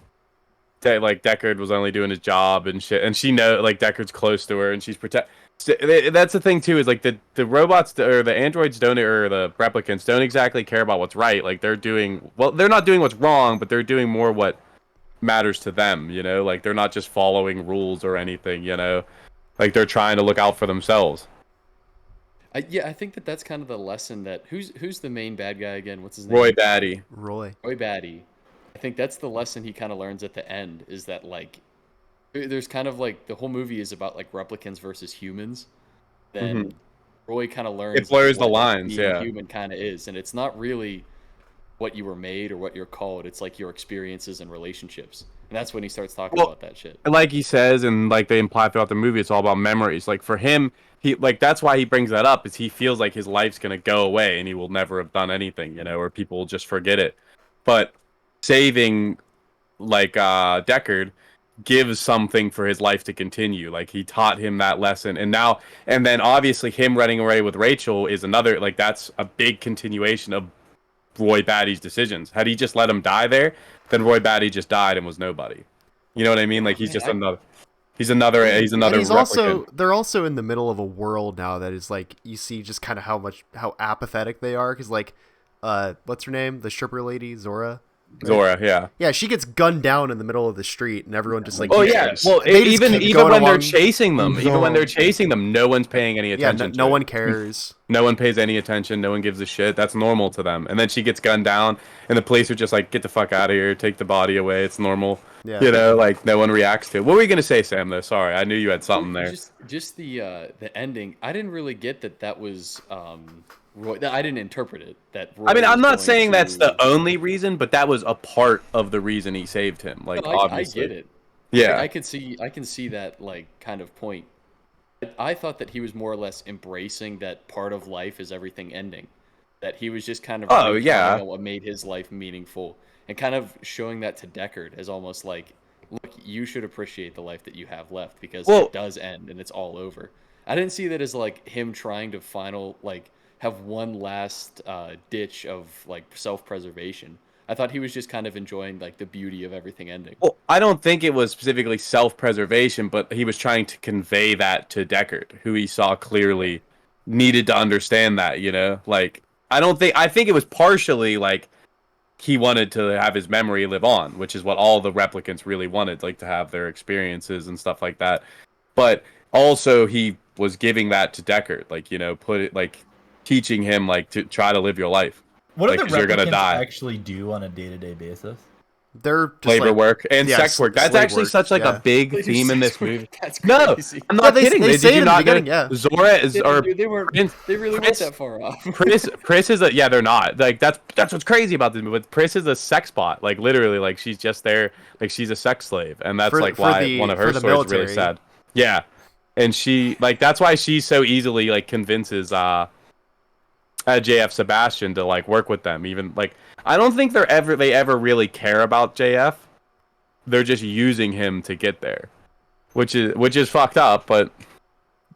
Deckard was only doing his job and shit, and she know like Deckard's close to her and she's protect. That's the thing too is like the robots or the androids don't or the replicants don't exactly care about what's right. Like they're not doing what's wrong, but they're doing more what matters to them. You know, like they're not just following rules or anything. You know, like they're trying to look out for themselves. I think that's kind of the lesson that who's the main bad guy again? What's his name? Roy Batty. Roy. Roy Batty. I think that's the lesson he kind of learns at the end is that like there's kind of like the whole movie is about like replicants versus humans. Then Roy kind of learns It blurs the what, like, lines, being yeah. human kind of is, and it's not really what you were made or what you're called. It's like your experiences and relationships, and that's when he starts talking Well, about that shit. Like he says, and like they imply throughout the movie, it's all about memories. Like for him, he like that's why he brings that up is he feels like his life's gonna go away and he will never have done anything, you know, or people will just forget it. But saving like Deckard gives something for his life to continue. Like he taught him that lesson, and then obviously him running away with Rachel is another like that's a big continuation of Roy Batty's decisions. Had he just let him die there, then Roy Batty just died and was nobody. You know what I mean? Like he's just another. He's another And he's replicant. also they're also in the middle of a world now that is like you see just kind of how apathetic they are because like what's her name, the stripper lady Zora. Zora, yeah. Yeah, she gets gunned down in the middle of the street, and everyone just like Oh keeps- yeah. Well, they just even keep even going when they're along. chasing them, no one's paying any yeah, attention. no to one it. cares. No one pays any attention. No one gives a shit. That's normal to them. And then she gets gunned down, and the police are just like, "Get the fuck out of here! Take the body away. It's normal." Yeah. You know, like no one reacts to it. What were you gonna say, Sam? Though, sorry, I knew you had something there. Just the ending. I didn't really get that was Roy. I didn't interpret it. That Roy I mean, was I'm not going saying that's to- the only reason, but that was a part of the reason he saved him. Like, No, obviously, I get it. Yeah. I can see that like kind of point. I thought that he was more or less embracing that part of life is everything ending. That he was just kind of Oh, reflecting yeah. on what made his life meaningful and kind of showing that to Deckard as almost like, look, you should appreciate the life that you have left because Well- it does end and it's all over. I didn't see that as like him trying to have one last ditch of like self-preservation. I thought he was just kind of enjoying like the beauty of everything ending. Well, I don't think it was specifically self-preservation, but he was trying to convey that to Deckard, who he saw clearly needed to understand that, you know? Like, I think it was partially like he wanted to have his memory live on, which is what all the replicants really wanted, like to have their experiences and stuff like that. But also he was giving that to Deckard, like, you know, teaching him like to try to live your life. What Like, do 'cause the you're gonna replicants die. actually do on a day-to-day basis? They're just labor like, work and yeah, sex work. That's slave actually work, such like yeah. a big They do theme in sex this work. movie. That's No, crazy. I'm not they kidding. say Did it you in the not get beginning, yeah. Zora is Yeah, or dude, they really went that far off. Pris is a, yeah, they're not. Like that's what's crazy about this movie. But Pris is a sex bot. Like literally, like she's just there, like she's a sex slave, and that's For- like for why the- one of for her the stories is really military. sad. Yeah. And she like that's why she so easily like convinces JF Sebastian to like work with them. Even like I don't think they ever really care about JF. They're just using him to get there. Which is fucked up, but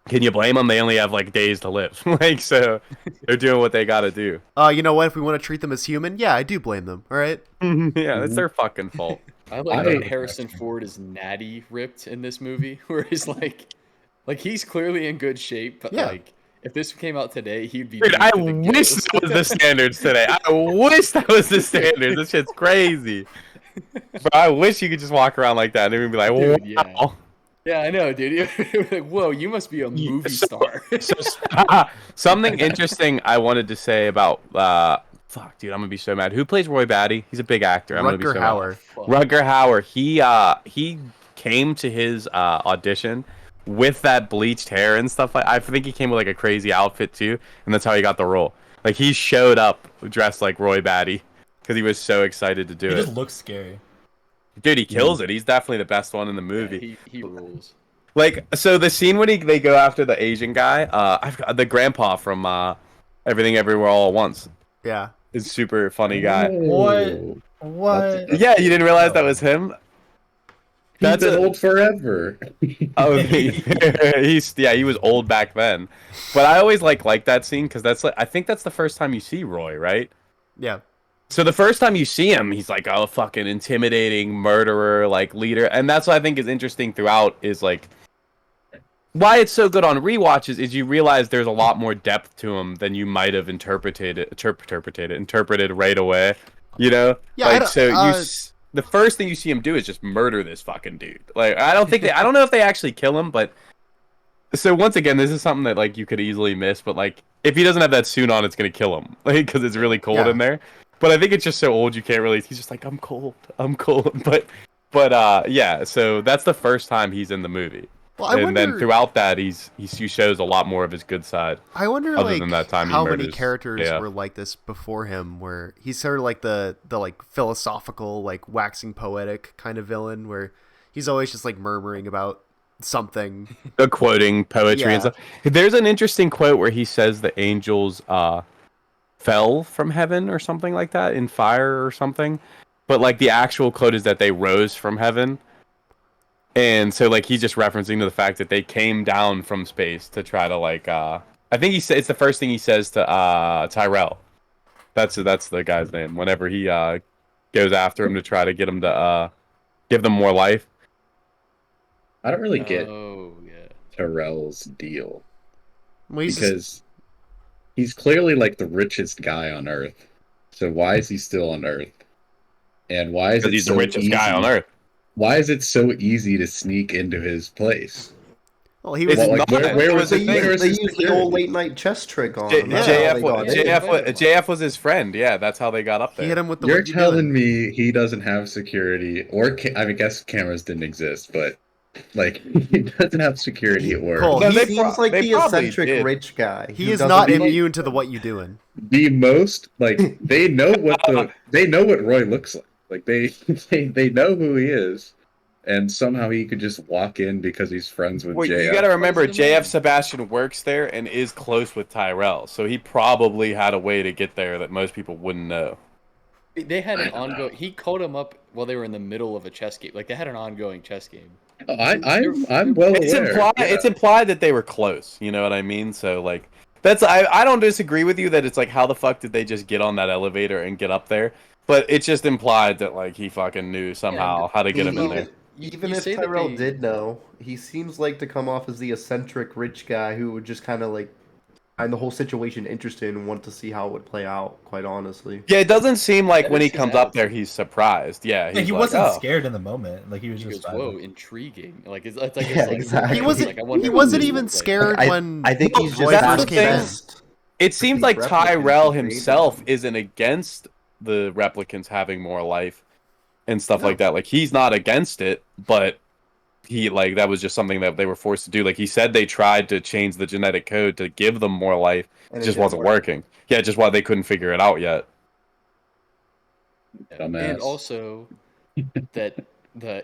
can you blame them? They only have like days to live. Like so they're doing what they gotta do. You know what? If we want to treat them as human, yeah, I do blame them. All right. Yeah, it's their fucking fault. I like that Harrison Ford is natty ripped in this movie, where he's like he's clearly in good shape, but Yeah. like if this came out today, he'd be. Dude, deep I to the wish gills. that was the standards today. I wish that was the standards. This shit's crazy. But I wish you could just walk around like that and even be like, Dude, wow. Yeah, I know, dude. You're like, whoa, you must be a movie star. Something interesting I wanted to say about fuck, dude, I'm gonna be so mad. Who plays Roy Batty? He's a big actor. I'm gonna be Rutger so Hauer. mad. Rutger Hauer. He came to his audition with that bleached hair and stuff. I think he came with like a crazy outfit too, and that's how he got the role. Like he showed up dressed like Roy Batty because he was so excited to do He it. just looks scary. Dude, he kills it. He's definitely the best one in the movie. Yeah, he rules. Like, so the scene when they go after the Asian guy, I've got the grandpa from Everything Everywhere All at Once. Yeah. Is super funny guy. What? Yeah, you didn't realize that was him? He's been old forever. Oh, he was old back then. But I always like that scene because that's like I think that's the first time you see Roy, right? Yeah. So the first time you see him, he's like a fucking intimidating murderer, like leader, and that's what I think is interesting throughout. Is like why it's so good on rewatches is you realize there's a lot more depth to him than you might have interpreted right away. You know, Yeah, like the first thing you see him do is just murder this fucking dude. Like I don't know if they actually kill him, but so once again, this is something that like you could easily miss, but like if he doesn't have that suit on, it's gonna kill him, like because it's really cold in there. But I think it's just so old you can't really. He's just like I'm cold. But yeah. So that's the first time he's in the movie. Well, then throughout that, he shows a lot more of his good side. I wonder, other like, than that time how he many murders, characters were like this before him, where he's sort of like the like philosophical, like waxing poetic kind of villain, where he's always just like murmuring about something, quoting poetry and stuff. There's an interesting quote where he says the angels fell from heaven or something like that in fire or something, but like the actual quote is that they rose from heaven. And so, like, he's just referencing to the fact that they came down from space to try to, like, I think it's the first thing he says to Tyrell. That's the guy's name. Whenever he goes after him to try to get him to give them more life. I don't really get Tyrell's deal because he's clearly like the richest guy on Earth. So why is he still on Earth? And why is it he's so the richest easy? Guy on Earth. Why is it so easy to sneak into his place? Well, he was where was they his used the old late night chess trick on him. JF was his friend. Yeah, that's how they got up there. He hit him with the. You're telling me he doesn't have security, or I guess cameras didn't exist, but like he doesn't have security at work. Cole, he seems like the eccentric rich guy. He is not immune to the what you doing. The most like they know what Roy looks like. Like they know who he is, and somehow he could just walk in because he's friends with JF. You got to remember, JF Sebastian works there and is close with Tyrell, so he probably had a way to get there that most people wouldn't know. They had an ongoing. He called him up while they were in the middle of a chess game. Like they had an ongoing chess game. I'm well aware. It's implied that they were close. You know what I mean? So like, I don't disagree with you that it's like how the fuck did they just get on that elevator and get up there? But it's just implied that like he fucking knew somehow how to get him in there. Even if Tyrell did know, he seems like to come off as the eccentric rich guy who would just kind of like find the whole situation interesting and want to see how it would play out, quite honestly. Yeah, it doesn't seem like when he comes up there he's surprised. Yeah, he wasn't scared in the moment. Like he was just whoa, intriguing. Like it's like exactly. He wasn't even scared when I think he's just that's the thing. convinced. It seems like Tyrell himself isn't against the replicants having more life. and stuff like that. Like he's not against it, but he like that was just something that they were forced to do. Like he said, they tried to change the genetic code to give them more life. It just wasn't working. Yeah, just why they couldn't figure it out yet. And also that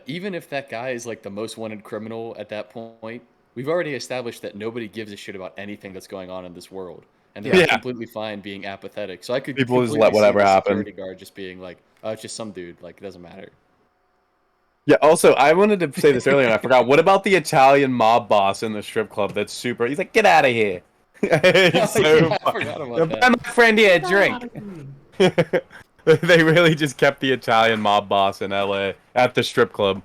even if that guy is like the most wanted criminal at that point, we've already established that nobody gives a shit about anything that's going on in this world, and they're completely fine being apathetic. So I could people just let whatever happen. Security guard just being like, "Oh, it's just some dude. Like it doesn't matter." Yeah. Also, I wanted to say this earlier, and I forgot. What about the Italian mob boss in the strip club? That's super. He's like, "Get out of here." He's so I forgot about that. Buy my friend here a drink. They really just kept the Italian mob boss in LA at the strip club.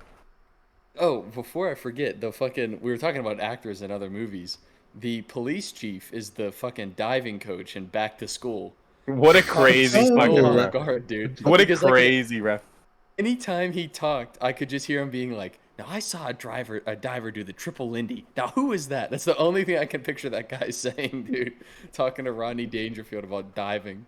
Oh, before I forget, we were talking about actors in other movies. The police chief is the fucking diving coach in Back to School. What a crazy fucking ref. Guard, dude. What a crazy ref. Anytime he talked, I could just hear him being like, "Now I saw a diver do the triple Lindy. Now who is that?" That's the only thing I can picture that guy saying, dude. Talking to Rodney Dangerfield about diving.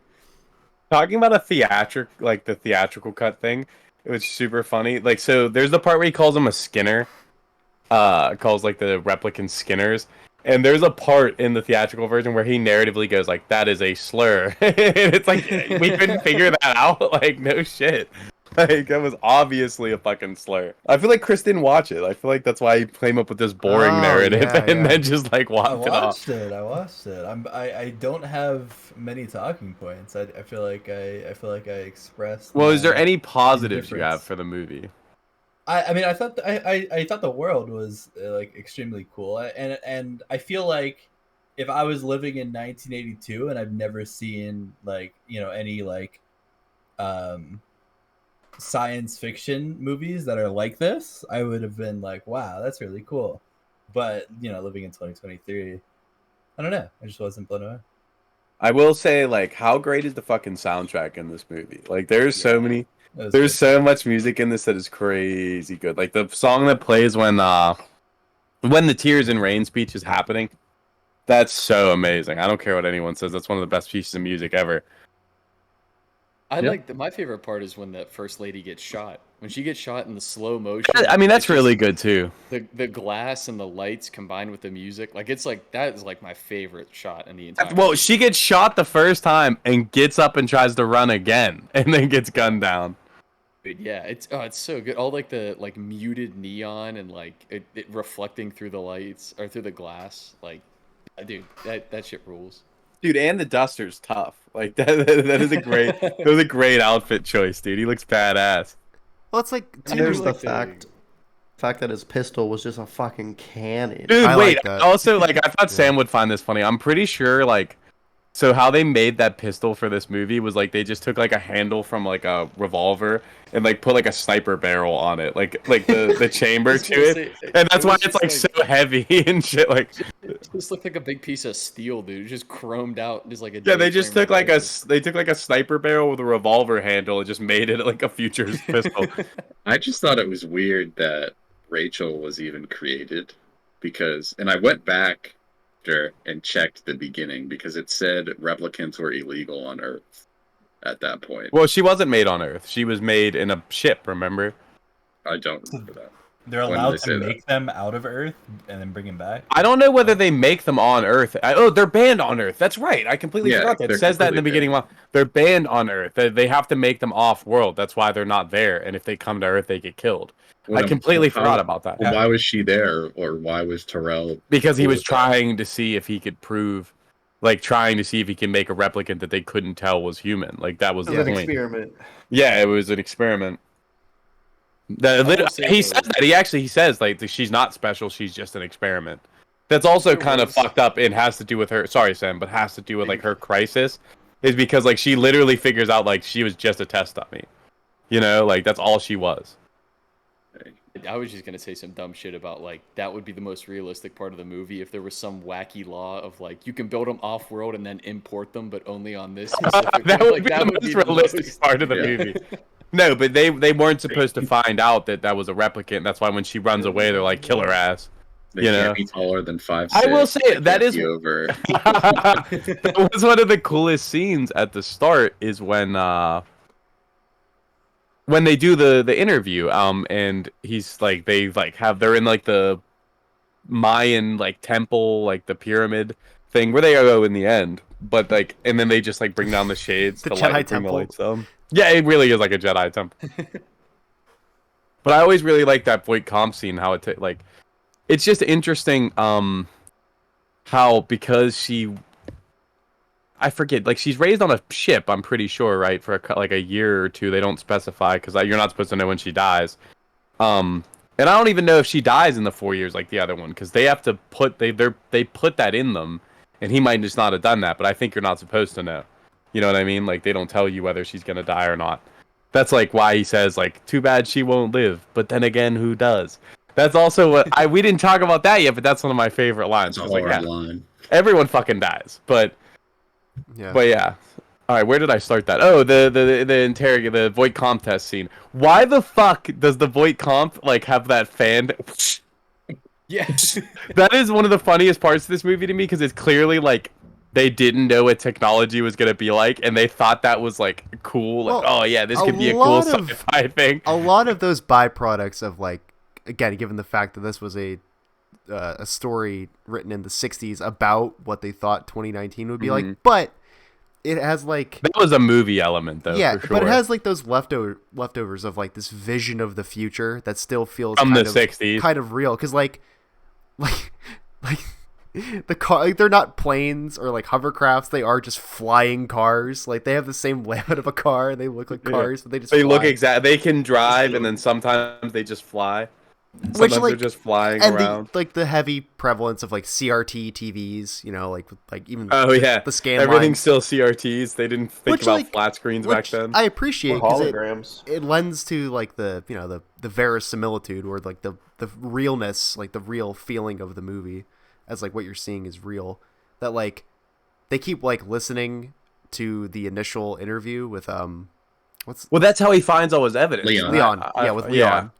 Talking about the theatrical cut thing, it was super funny. Like, so there's the part where he calls him a Skinner, calls like the replicant Skinners, and there's a part in the theatrical version where he narratively goes like, "That is a slur." And it's like we couldn't figure that out. Like, no shit. Like, that was obviously a fucking slur. I feel like Chris didn't watch it. I feel like that's why he came up with this boring narrative and then just like walked it off. I watched it. I don't have many talking points. I feel like I expressed. Well, is there any positives you have for the movie? I mean, I thought the world was like extremely cool, and I feel like if I was living in 1982 and I've never seen like any like science fiction movies that are like this, I would have been like, wow, that's really cool. But living in 2023, I don't know, I just wasn't blown away. I will say, like, how great is the fucking soundtrack in this movie? Like, there's so much music in this that is crazy good. Like the song that plays when the Tears in Rain speech is happening, that's so amazing. I don't care what anyone says, that's one of the best pieces of music ever. My favorite part is when that first lady gets shot. When she gets shot in the slow motion. I mean, that's really good too. The glass and the lights combined with the music, like it's like that is like my favorite shot in the entire. Well, she gets shot the first time and gets up and tries to run again, and then gets gunned down. Dude, yeah, it's so good. All like the muted neon and like it reflecting through the lights or through the glass. Like, dude, that shit rules. Dude, and the duster's tough. Like that is a great outfit choice, dude. He looks badass. Well, it's like there's the fact that his pistol was just a fucking cannon. Dude, wait. Also, like I thought Sam would find this funny. I'm pretty sure, like, so how they made that pistol for this movie was like they just took like a handle from like a revolver and like put like a sniper barrel on it, like the chamber to it, and that's why it's like so heavy and shit. Like, it just looked like a big piece of steel, dude. It just chromed out, just like a. Yeah, they just took like a sniper barrel with a revolver handle and just made it like a future's pistol. I just thought it was weird that Rachel was even created, and I went back and checked the beginning because it said replicants were illegal on Earth at that point. Well, she wasn't made on Earth. She was made in a ship, remember? I don't remember that. They're allowed to make them out of Earth and then bring them back? I don't know whether they make them on Earth. They're banned on Earth. That's right. I completely forgot that. It says that in the beginning. Well, they're banned on Earth. They have to make them off-world. That's why they're not there. And if they come to Earth, they get killed. I completely forgot about that. Well, why was she there, or why was Tyrell? Because he was trying to see if he could prove, like trying to see if he can make a replicant that they couldn't tell was human. Like that was the point. Experiment. Yeah, it was an experiment. He says that. He says like she's not special. She's just an experiment. That's also kind of fucked up and has to do with her. Sorry, Sam, but has to do with like her crisis. Is because like she literally figures out like she was just a test dummy. Like that's all she was. I was just gonna say some dumb shit about like that would be the most realistic part of the movie if there was some wacky law of like you can build them off world and then import them, but only on this specific that would be the most realistic part of the movie. No, but they weren't supposed to find out that was a replicant. That's why when she runs away, they're like, kill her ass. They can't be taller than 5'6". I will say that is over. That was one of the coolest scenes at the start. Is when when they do the interview, and he's like they're in like the Mayan like temple, like the pyramid thing where they go in the end, but like, and then they just like bring down the shades The to Jedi like bring temple. the lights down. Yeah, it really is like a Jedi temple. But I always really like that Voight Comp scene, how it like, it's just interesting, how because I forget, like she's raised on a ship, I'm pretty sure, right, for like a year or two. They don't specify because you're not supposed to know when she dies. And I don't even know if she dies in the 4 years like the other one, because they have to put they put that in them, and he might just not have done that. But I think you're not supposed to know. You know what I mean? Like they don't tell you whether she's gonna die or not. That's like why he says like, "Too bad she won't live." But then again, who does? That's also what we didn't talk about that yet, but that's one of my favorite lines. It's I a was like, hard yeah, line. everyone fucking dies, but Yeah. yeah. All right, where did I start that? Oh, the Voight Comp test scene. Why the fuck does the Voight Comp like have that fan? Yes. That is one of the funniest parts of this movie to me, because it's clearly like they didn't know what technology was gonna be like, and they thought that was like cool. Like, Well, oh yeah, this could be a cool lot of- sci-fi thing. A lot of those byproducts of like, again, given the fact that this was a story written in the 60s about what they thought 2019 would be like, but it has like That was a movie element though. yeah, for sure. but it has like those leftovers of like this vision of the future that still feels From the kind of 60s. kind of real, because like the car, like, they're not planes or like hovercrafts, they are just flying cars. Like they have the same layout of a car, they look like cars, but they just look fly. exact. They can drive, and then sometimes they just fly. Which, Sometimes like, they're just flying and around. the heavy prevalence of like CRT TVs, you know, like even Oh yeah, the scan everything's lines. still CRTs. They didn't think Which, about like, flat screens back Which then. I appreciate Or because holograms. it lends to like the the verisimilitude, or like the realness, like the real feeling of the movie, as like what you're seeing is real. That like they keep like listening to the initial interview with Well, that's how he finds all his evidence. Leon. Leon. Yeah, with Leon.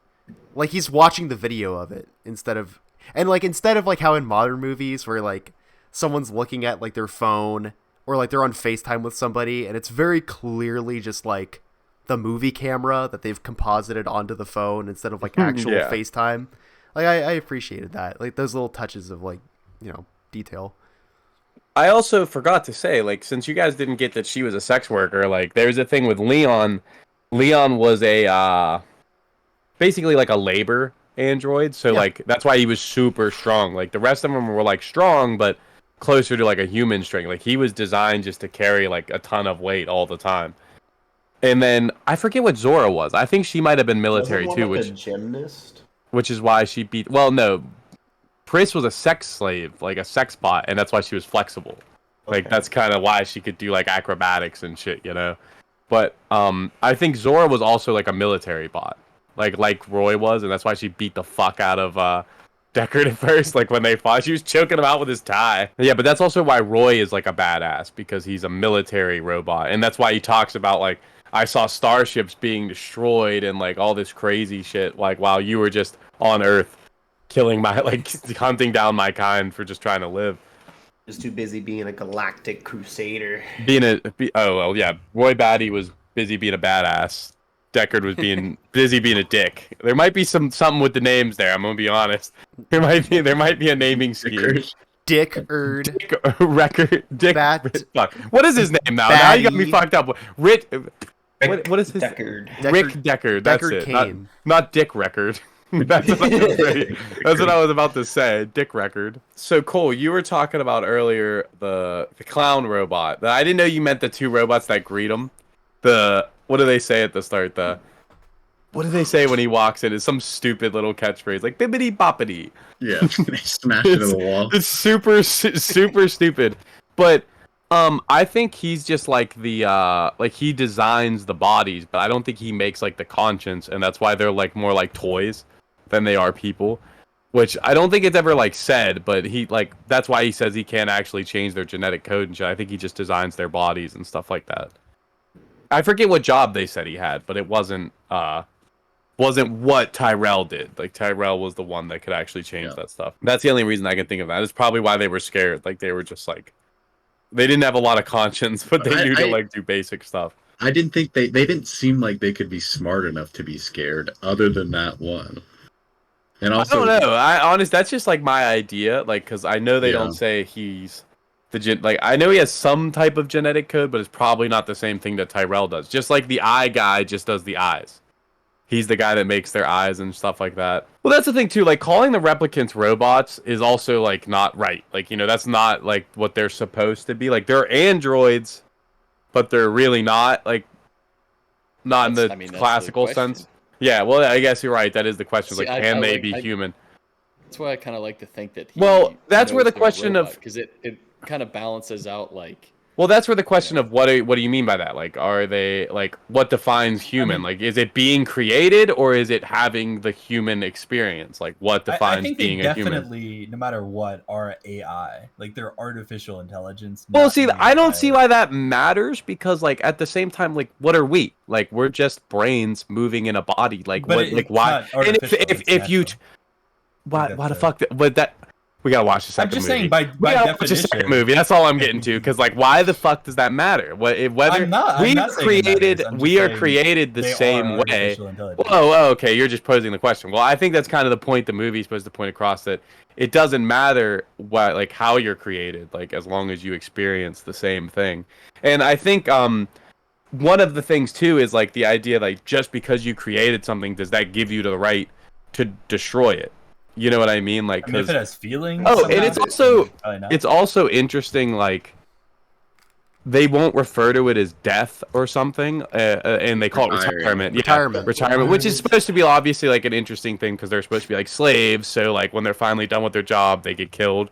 Like he's watching the video of it instead of like how in modern movies where like someone's looking at like their phone, or like they're on FaceTime with somebody and it's very clearly just like the movie camera that they've composited onto the phone instead of like actual Yeah. FaceTime. Like I appreciated that. Like those little touches of like, you know, detail. I also forgot to say, like, since you guys didn't get that she was a sex worker, like, there's a thing with Leon. Leon was a basically like a labor android, so Yeah. like that's why he was super strong. Like the rest of them were like strong, but closer to like a human strength. Like he was designed just to carry like a ton of weight all the time. And then I forget what Zora was. I think she might have been military Wasn't too, one, like, which a gymnast. which is why she beat. Well, no, Pris was a sex slave, like a sex bot, and that's why she was flexible. Like Okay. that's kind of why she could do like acrobatics and shit, you know. But I think Zora was also like a military bot, like Roy was, and that's why she beat the fuck out of Deckard at first. Like when they fought, she was choking him out with his tie. Yeah, but that's also why Roy is like a badass, because he's a military robot, and that's why he talks about like, I saw starships being destroyed and like all this crazy shit, like while you were just on Earth killing my like hunting down my kind for just trying to live. Just too busy being a galactic crusader. Oh well, yeah. Roy Batty was busy being a badass. Deckard was being busy being a dick. There might be something with the names there. I'm gonna be honest. There might be a naming scheme. Dickard. Dick. Bat- Fuck. What is his name now? Now you got me Batty. fucked up. Rick. What is his? Deckard. Rick Deckard. That's Deckard it. Cain. Not Dick Record. That's what I was saying. That's what I was about to say. Dick Record. So Cole, you were talking about earlier the clown robot. I didn't know you meant the two robots that greet him. What do they say at the start? What do they say when he walks in? It's some stupid little catchphrase like bibbity boppity. Yeah, they smash into the wall. It's super stupid. But I think he's just like the like he designs the bodies, but I don't think he makes like the conscience, and that's why they're like more like toys than they are people. Which I don't think it's ever like said, but he like that's why he says he can't actually change their genetic code and shit. I think he just designs their bodies and stuff like that. I forget what job they said he had, but it wasn't what Tyrell did. Like Tyrell was the one that could actually change that stuff. That's the only reason I can think of that. It's probably why they were scared. Like they were just like they didn't have a lot of conscience, but they knew to like do basic stuff. I didn't think they didn't seem like they could be smart enough to be scared, other than that one. And also, I don't know. That's just like my idea. Like, because I know they don't say he's like I know he has some type of genetic code, but it's probably not the same thing that Tyrell does. Just like the eye guy just does the eyes. He's the guy that makes their eyes and stuff like that. Well, that's the thing too. Like calling the replicants robots is also like not right. Like, you know, that's not like what they're supposed to be. Like they're androids, but they're really not. Like, not in the classical sense. Yeah. Well, I guess you're right. That is the question. See, like, can they be human? That's why I kind of like to think that. That's where the question of because it kind of balances out like. Well, that's where the question of what do you mean by that? Like, are they like what defines human? Like, is it being created or is it having the human experience? Like, what defines being a human? Definitely, no matter what, are AI. Like, they're artificial intelligence. Well, see, I don't see why that matters because, like, at the same time, like, what are we? Like, we're just brains moving in a body. Like, what? Like, why? And if you, why the fuck? But that. We gotta watch the second movie. I'm just saying, by definition, watch the second movie. That's all I'm getting to. Because, like, why the fuck does that matter? Whether we are created the same way. Oh, okay. You're just posing the question. Well, I think that's kind of the point the movie is supposed to point across, that it doesn't matter what, like, how you're created, like, as long as you experience the same thing. And I think one of the things too is like the idea, like, just because you created something, does that give you the right to destroy it? You know what I mean? Like, if it has feelings. Oh, and it's also interesting. Like, they won't refer to it as death or something, and they call it retirement. Retirement, which is supposed to be obviously like an interesting thing because they're supposed to be like slaves. So like when they're finally done with their job, they get killed.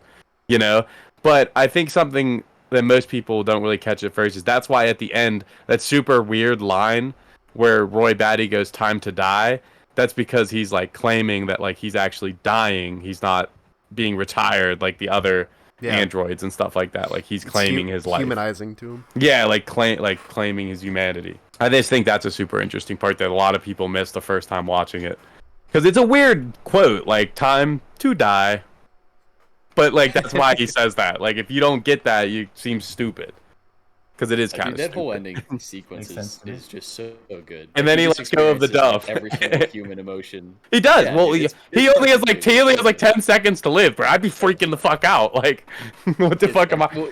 You know. But I think something that most people don't really catch at first is that's why at the end, that super weird line where Roy Batty goes, "Time to die." That's because he's like claiming that like he's actually dying. He's not being retired like the other androids and stuff like that. Like he's claiming his life, humanizing to him. Yeah, like claiming his humanity. I just think that's a super interesting part that a lot of people miss the first time watching it, because it's a weird quote, like "time to die," but like that's why he says that. Like if you don't get that, you seem stupid. Because it is kind of that whole ending sequence is just so good. And then he lets go of the dove. Like every single human emotion. He does. Yeah, well, he only has like 10 seconds to live, bro. I'd be freaking the fuck out. Like, what the fuck am I? Well,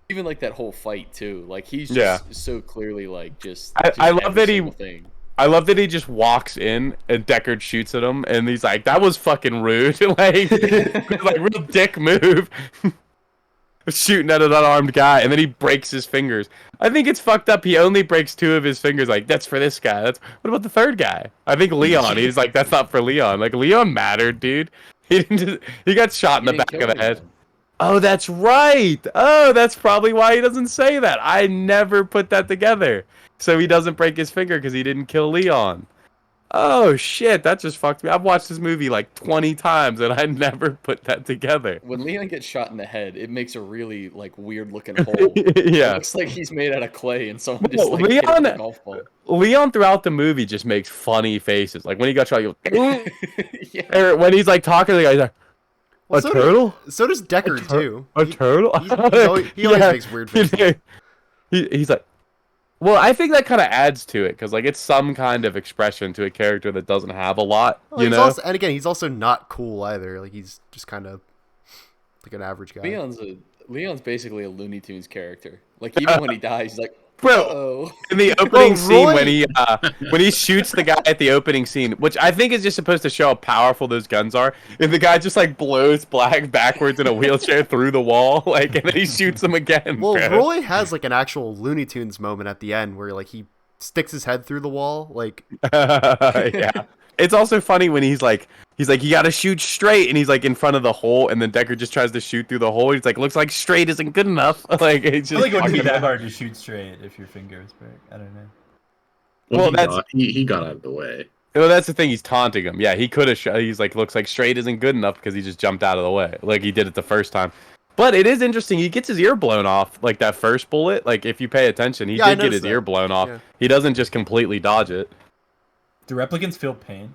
even like that whole fight too. Like he's just so clearly like just. I love that I love that he just walks in and Deckard shoots at him, and he's like, "That was fucking rude." Like real dick move. Shooting at an unarmed guy, and then he breaks his fingers. I think it's fucked up. He only breaks 2 of his fingers. Like, that's for this guy. What about the third guy? I think Leon. He's like, that's not for Leon. Like, Leon mattered, dude. He got shot in the back of the head. Oh, that's right. Oh, that's probably why he doesn't say that. I never put that together. So he doesn't break his finger because he didn't kill Leon. Oh shit, that just fucked me. I've watched this movie like 20 times and I never put that together. When Leon gets shot in the head, it makes a really like weird looking hole. Yeah. It looks like he's made out of clay and someone just like hit a golf ball. Leon throughout the movie just makes funny faces. Like when he got shot, he goes, yeah. Or when he's like talking to the guy, he's like, a turtle? So does Deckard too. A turtle? He always makes weird faces. He's like, well, I think that kind of adds to it because, like, it's some kind of expression to a character that doesn't have a lot, you know? And again, he's also not cool either. Like, he's just kind of like an average guy. Leon's basically a Looney Tunes character. Like, even when he dies, he's like, bro, in the opening scene when he shoots the guy at the opening scene, which I think is just supposed to show how powerful those guns are, and the guy just like blows Black backwards in a wheelchair through the wall, like, and then he shoots him again. Well, bro. Roy has like an actual Looney Tunes moment at the end where like he sticks his head through the wall, like. Yeah. It's also funny when he's like, you gotta shoot straight, and he's like in front of the hole, and then Deckard just tries to shoot through the hole. He's like, looks like straight isn't good enough. Like, it's just I think it would be that hard to shoot straight if your finger is break. I don't know. Well, he got out of the way. Well, that's the thing. He's taunting him. Yeah, he could have. He's like, looks like straight isn't good enough because he just jumped out of the way, like he did it the first time. But it is interesting. He gets his ear blown off, like that first bullet. Like if you pay attention, he did get his ear blown off. Yeah. He doesn't just completely dodge it. Do replicants feel pain?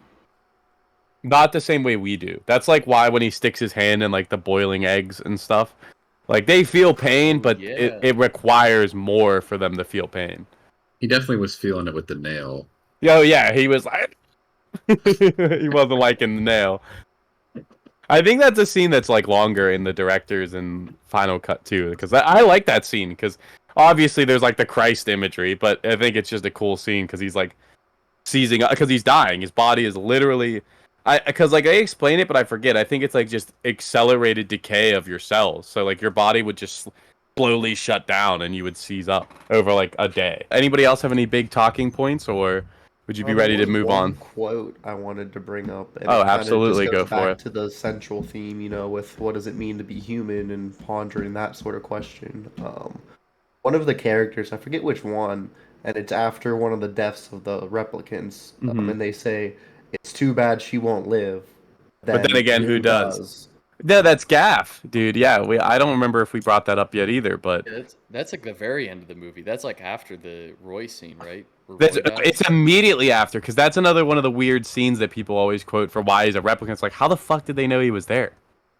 Not the same way we do. That's like why when he sticks his hand in like the boiling eggs and stuff, like they feel pain, but it requires more for them to feel pain. He definitely was feeling it with the nail. Oh yeah, he was like, he wasn't liking the nail. I think that's a scene that's like longer in the director's and Final Cut too, because I like that scene because obviously there's like the Christ imagery, but I think it's just a cool scene because he's like seizing because he's dying. His body is literally, because like I explain it, but I forget. I think it's like just accelerated decay of your cells. So like your body would just slowly shut down and you would seize up over like a day. Anybody else have any big talking points, or would you be ready to move on? Quote I wanted to bring up. And oh, absolutely, go for it. To the central theme, you know, with what does it mean to be human and pondering that sort of question. One of the characters, I forget which one, and it's after one of the deaths of the replicants, and they say, "It's too bad she won't live." But then again, who does? No, that's Gaff, dude. Yeah, I don't remember if we brought that up yet either, but yeah, that's like the very end of the movie. That's like after the Roy scene, right? It's immediately after, because that's another one of the weird scenes that people always quote for why he's a replicant. It's like, how the fuck did they know he was there?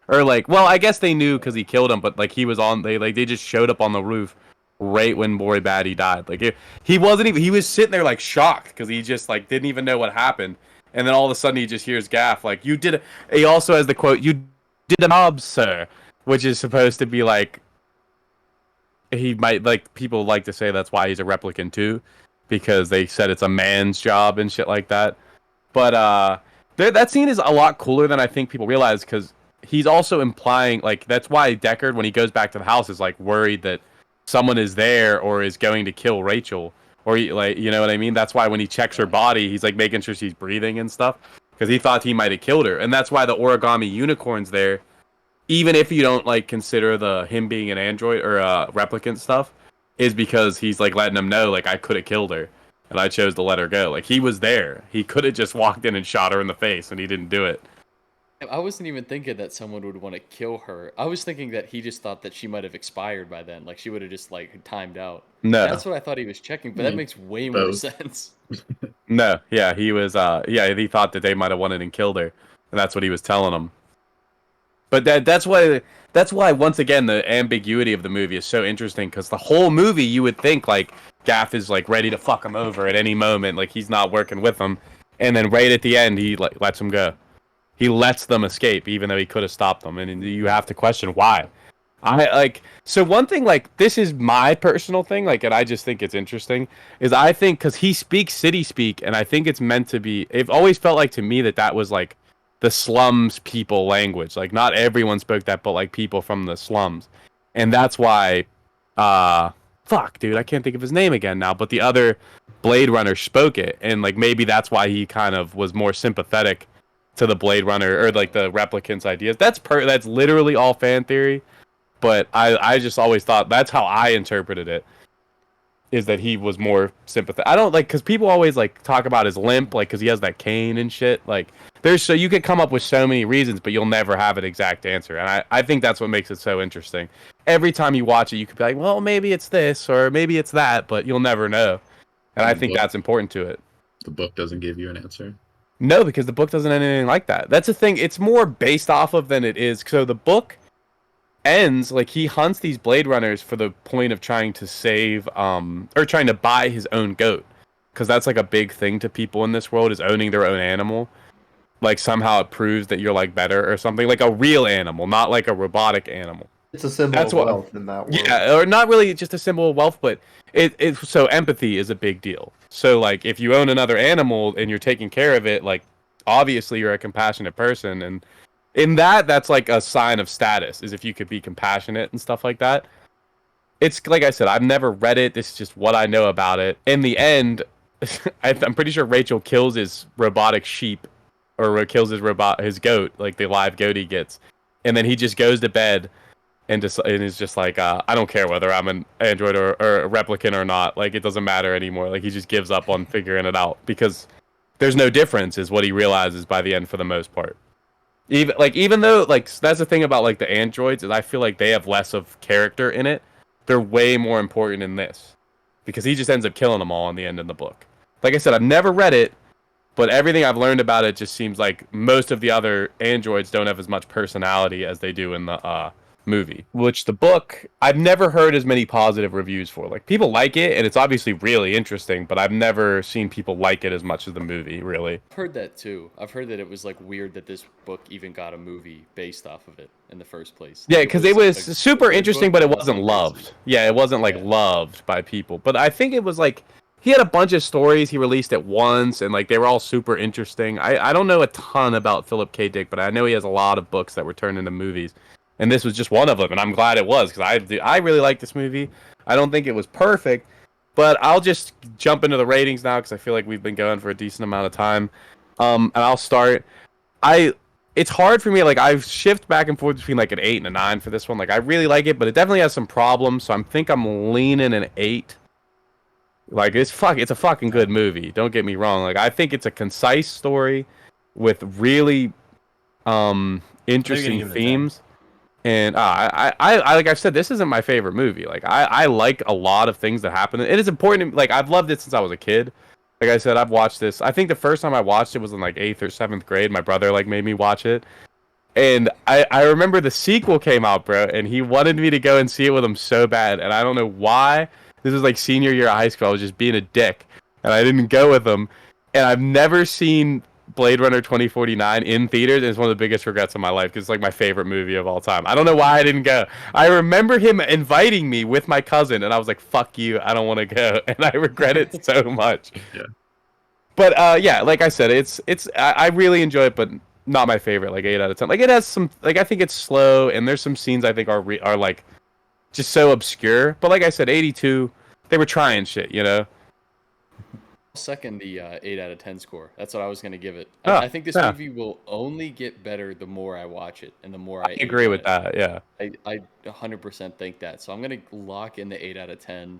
Or like, well, I guess they knew because he killed him, but like he was on. They just showed up on the roof right when Boy Batty died. Like he wasn't even. He was sitting there like shocked because he just like didn't even know what happened. And then all of a sudden he just hears Gaff like, "You did." He also has the quote, "You did a job, sir," which is supposed to be like he might like people like to say that's why he's a replicant too, because they said it's a man's job and shit like that. But that scene is a lot cooler than I think people realize, because he's also implying like that's why Deckard, when he goes back to the house, is like worried that someone is there or is going to kill Rachel, or like, you know what I mean? That's why when he checks her body, he's like making sure she's breathing and stuff, because he thought he might have killed her. And that's why the origami unicorn's there, even if you don't like consider him being an android or replicant stuff, is because he's like letting him know like I could have killed her and I chose to let her go. Like he was there. He could have just walked in and shot her in the face, and he didn't do it. I wasn't even thinking that someone would want to kill her. I was thinking that he just thought that she might have expired by then. Like she would have just like timed out. No. That's what I thought he was checking, but that makes way more sense. No, yeah, he was he thought that they might have went in and killed her, and that's what he was telling them. But that's why once again the ambiguity of the movie is so interesting, because the whole movie you would think like Gaff is like ready to fuck him over at any moment, like he's not working with them, and then right at the end he like lets him go. He lets them escape, even though he could have stopped them, and you have to question why. So one thing, like this is my personal thing, like, and I just think it's interesting, is I think because he speaks city speak, and I think it's meant to be. It always felt like to me that was like the slums people language. Like not everyone spoke that, but like people from the slums, and that's why. Fuck, dude, I can't think of his name again now, but the other Blade Runner spoke it, and like maybe that's why he kind of was more sympathetic to the Blade Runner or like the replicants' ideas. That's literally all fan theory, but I just always thought that's how I interpreted it, is that he was more sympathetic. I don't like, because people always like talk about his limp, like because he has that cane and shit. Like so you could come up with so many reasons, but you'll never have an exact answer, and I think that's what makes it so interesting. Every time you watch it, you could be like, well, maybe it's this or maybe it's that, but you'll never know, and I think that's important to it. The book doesn't give you an answer. No, because the book doesn't end anything like that. That's the thing. It's more based off of than it is. So the book ends like he hunts these Blade Runners for the point of trying to save, or trying to buy his own goat, because that's like a big thing to people in this world, is owning their own animal. Like somehow it proves that you're like better or something, like a real animal, not like a robotic animal. It's a symbol of wealth in that world. Yeah, or not really just a symbol of wealth, but so empathy is a big deal. So like if you own another animal and you're taking care of it, like obviously you're a compassionate person, and in that's like a sign of status, is if you could be compassionate and stuff like that. It's like I said, I've never read it. This is just what I know about it. In the end, I'm pretty sure Rachel kills his robotic sheep, or kills his goat, like the live goat he gets, and then he just goes to bed. And is just like, I don't care whether I'm an android or a replicant or not. Like, it doesn't matter anymore. Like, he just gives up on figuring it out, because there's no difference, is what he realizes by the end for the most part. Even though, like, that's the thing about, like, the androids, is I feel like they have less of character in it. They're way more important in this, because he just ends up killing them all in the end of the book. Like I said, I've never read it, but everything I've learned about it just seems like most of the other androids don't have as much personality as they do in the movie, which the book I've never heard as many positive reviews for. Like people like it and it's obviously really interesting, but I've never seen people like it as much as the movie, really. I've heard that too. I've heard that it was like weird that this book even got a movie based off of it in the first place. Yeah, because it was super interesting, but it wasn't loved. Yeah, it wasn't like loved by people. But I think it was like he had a bunch of stories he released at once, and like they were all super interesting. I don't know a ton about Philip K. Dick, but I know he has a lot of books that were turned into movies. And this was just one of them, and I'm glad it was, because I really like this movie. I don't think it was perfect, but I'll just jump into the ratings now, because I feel like we've been going for a decent amount of time. And I'll start. It's hard for me, like, I've shifted back and forth between, like, an 8 and a 9 for this one. Like, I really like it, but it definitely has some problems, so I'm leaning an 8. Like, it's a fucking good movie, don't get me wrong. Like, I think it's a concise story with really interesting themes. And I like I've said, this isn't my favorite movie. Like I like a lot of things that happen. It is important. Like I've loved it since I was a kid. Like I said, I've watched this. I think the first time I watched it was in like 8th or 7th grade. My brother like made me watch it. And I remember the sequel came out, bro, and he wanted me to go and see it with him so bad. And I don't know why. This was like senior year of high school. I was just being a dick. And I didn't go with him. And I've never seen Blade Runner 2049 in theaters, and it's one of the biggest regrets of my life because it's like my favorite movie of all time. I don't know why I didn't go. I remember him inviting me with my cousin, and I was like, fuck you, I don't want to go. And I regret it so much. Yeah. But yeah, like I said, I really enjoy it, but not my favorite, like 8 out of 10. Like it has some, like I think it's slow, and there's some scenes I think are like just so obscure. But like I said, 82, they were trying shit, you know? Second the 8 out of 10 score. That's what I was going to give it. I think this movie will only get better the more I watch it and the more I agree with that. Yeah, I 100% think that. So I'm going to lock in the 8 out of 10.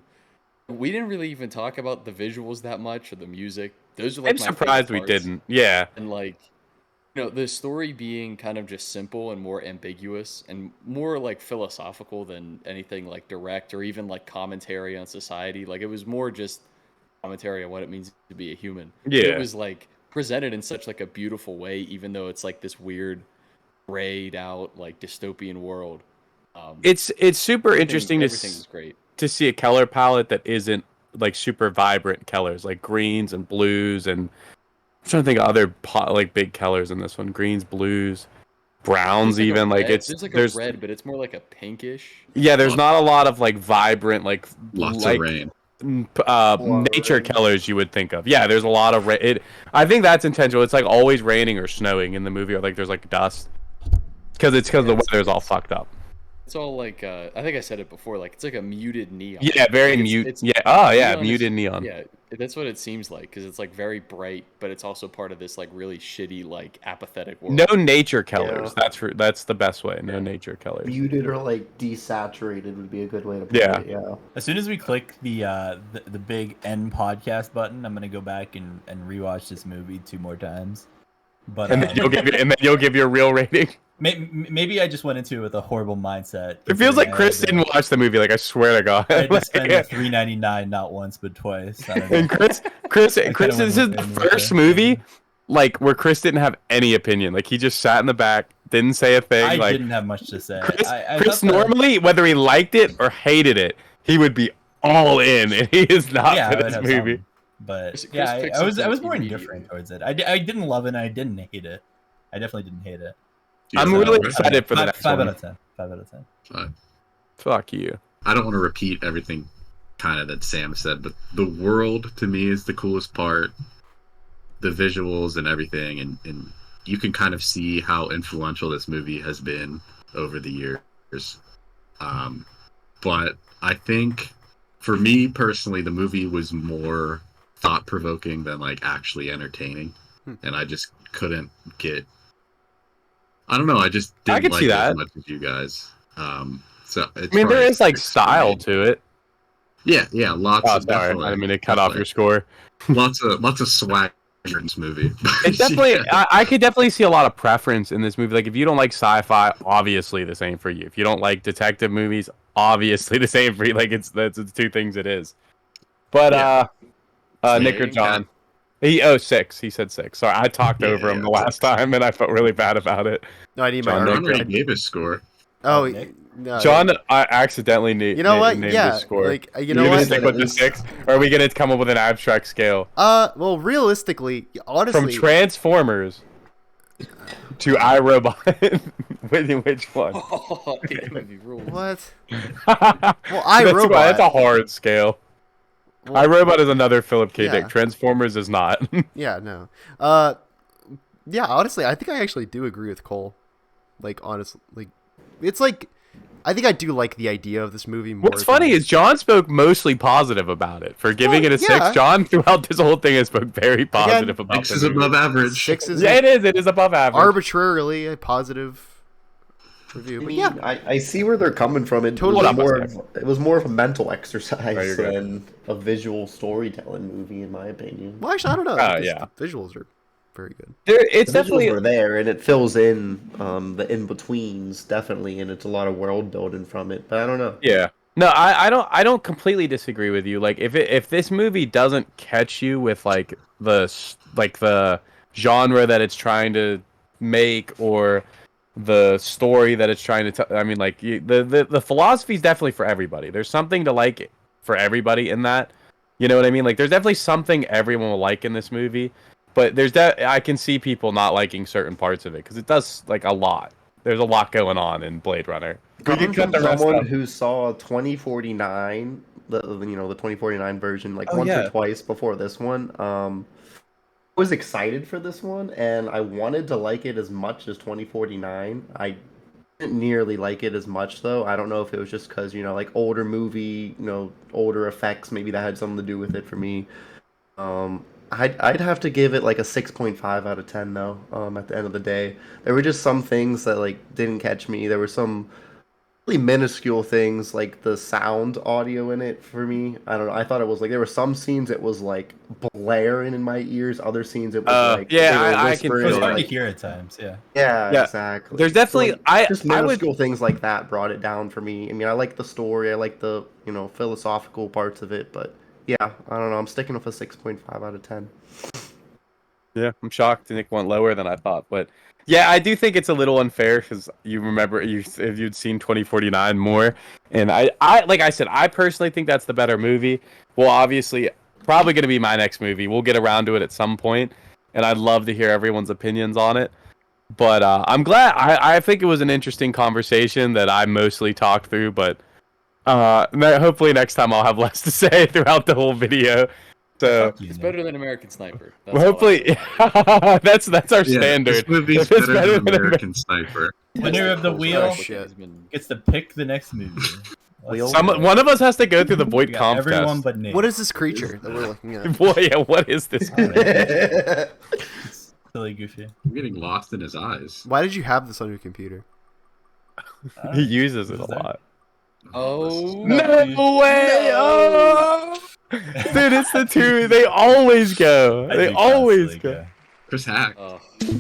We didn't really even talk about the visuals that much or the music. Those are like I'm surprised we didn't. Yeah, and like the story being kind of just simple and more ambiguous and more like philosophical than anything like direct or even like commentary on society. Like it was more just commentary on what it means to be a human. Yeah, it was like presented in such like a beautiful way, even though it's like this weird grayed out like dystopian world. It's super interesting to see a color palette that isn't like super vibrant colors, like greens and blues, and I'm trying to think of other like big colors in this one. Greens, blues, browns, like even like there's a red, but it's more like a pinkish. Yeah, there's not a lot of like vibrant like lots of rain. Nature colors you would think of. Yeah, there's a lot of I think that's intentional. It's like always raining or snowing in the movie, or like there's like dust because the weather's all fucked up. It's all like I think I said it before. Like it's like a muted neon. Yeah, very mute. Yeah. Oh yeah, muted neon. Yeah, that's what it seems like because it's like very bright, but it's also part of this like really shitty, like apathetic world. No nature colors. Yeah. That's the best way. No nature colors. Muted or like desaturated would be a good way to put it. Yeah. As soon as we click the big end podcast button, I'm gonna go back and rewatch this movie 2 more times. But and then you'll give your real rating. Maybe I just went into it with a horrible mindset. It feels like Chris didn't watch the movie. Like I swear to God, I had to spend $3.99 not once but twice. And Chris, this is the first movie like where Chris didn't have any opinion. Like he just sat in the back, didn't say a thing. I like, didn't have much to say. Chris normally, whether he liked it or hated it, he would be all in, and he is not for this movie. But yeah, I was more indifferent towards it. I didn't love it, and I didn't hate it. I definitely didn't hate it. I'm really excited for the next 5 one. 5 out of 10. 5 out of 10. 5. Fuck you. I don't want to repeat everything kind of that Sam said, but the world to me is the coolest part. The visuals and everything, and you can kind of see how influential this movie has been over the years. But I think for me personally, the movie was more thought-provoking than like actually entertaining, and I just couldn't get. I don't know. I just didn't like it as much as you guys. So it's there is like style to it. Yeah, lots of. Sorry, I didn't mean to cut off your score. Lots of swag in this movie. It's definitely. I could definitely see a lot of preference in this movie. Like if you don't like sci-fi, obviously the same for you. If you don't like detective movies, obviously the same for you. Like it's the 2 things it is. But Nick or John. He 6. He said 6. Sorry, I talked over him the last time, and I felt really bad about it. No, I need John, I gave his score. Oh, No, John, I accidentally named the score. Like you know what? Stick with the 6, or are we gonna come up with an abstract scale? Well, realistically, honestly, from Transformers to iRobot, which one? Oh, what? Well, iRobot. That's a hard scale. Well, iRobot is another Philip K. Dick. Transformers is not. Yeah, no. Yeah, honestly, I think I actually do agree with Cole. Like, honestly, like, it's like, I think I do like the idea of this movie more. What's funny is John spoke mostly positive about it. For giving it a 6, John, throughout this whole thing, has spoke very positive about it. 6 is above average. 6 is it is. It is above average. Arbitrarily a positive review. But yeah, I see where they're coming from. It was more of a mental exercise than a visual storytelling movie, in my opinion. Well, actually, I don't know. Yeah, the visuals are very good. It's definitely there, and it fills in the in betweens definitely, and it's a lot of world building from it. But I don't know. Yeah. No, I don't completely disagree with you. Like, if this movie doesn't catch you with like the genre that it's trying to make, or the story that it's trying to tell, I mean, like, the philosophy is definitely for everybody. There's something to like for everybody in that. You know what I mean? Like, there's definitely something everyone will like in this movie. But I can see people not liking certain parts of it because it does like a lot. There's a lot going on in Blade Runner. Coming from someone who saw 2049, the 2049 version once or twice before this one, I was excited for this one, and I wanted to like it as much as 2049. I didn't nearly like it as much though. I don't know if it was just because like older movie, older effects. Maybe that had something to do with it for me. I'd have to give it like a 6.5 out of 10 though. At the end of the day, there were just some things that didn't catch me. There were some really minuscule things like the sound audio in it for me. I don't know. I thought it was there were some scenes it was blaring in my ears. Other scenes it was I can. It was hard to hear at times. Yeah, exactly. There's definitely just minuscule things like that brought it down for me. I mean, I like the story. I like the philosophical parts of it, but. Yeah, I don't know. I'm sticking with a 6.5 out of 10. Yeah, I'm shocked Nick went lower than I thought, but yeah, I do think it's a little unfair because you remember if you'd seen 2049 more, and I like I said, I personally think that's the better movie. Well, obviously, probably going to be my next movie. We'll get around to it at some point, and I'd love to hear everyone's opinions on it. But I'm glad. I think it was an interesting conversation that I mostly talked through, but. Hopefully next time I'll have less to say throughout the whole video. So it's better than American Sniper. Hopefully, that's our standard. This movie's better than American Sniper. Winner of the wheel gets to pick the next movie. One of us has to go through the Voight comp everyone test. But Nate. What is this creature that we're looking at? Boy, yeah, what is this? Silly goofy. I'm getting lost in his eyes. Why did you have this on your computer? He uses it a lot. Oh no way! Oh, dude, it's the two. They always go. They always go. Chris Hack.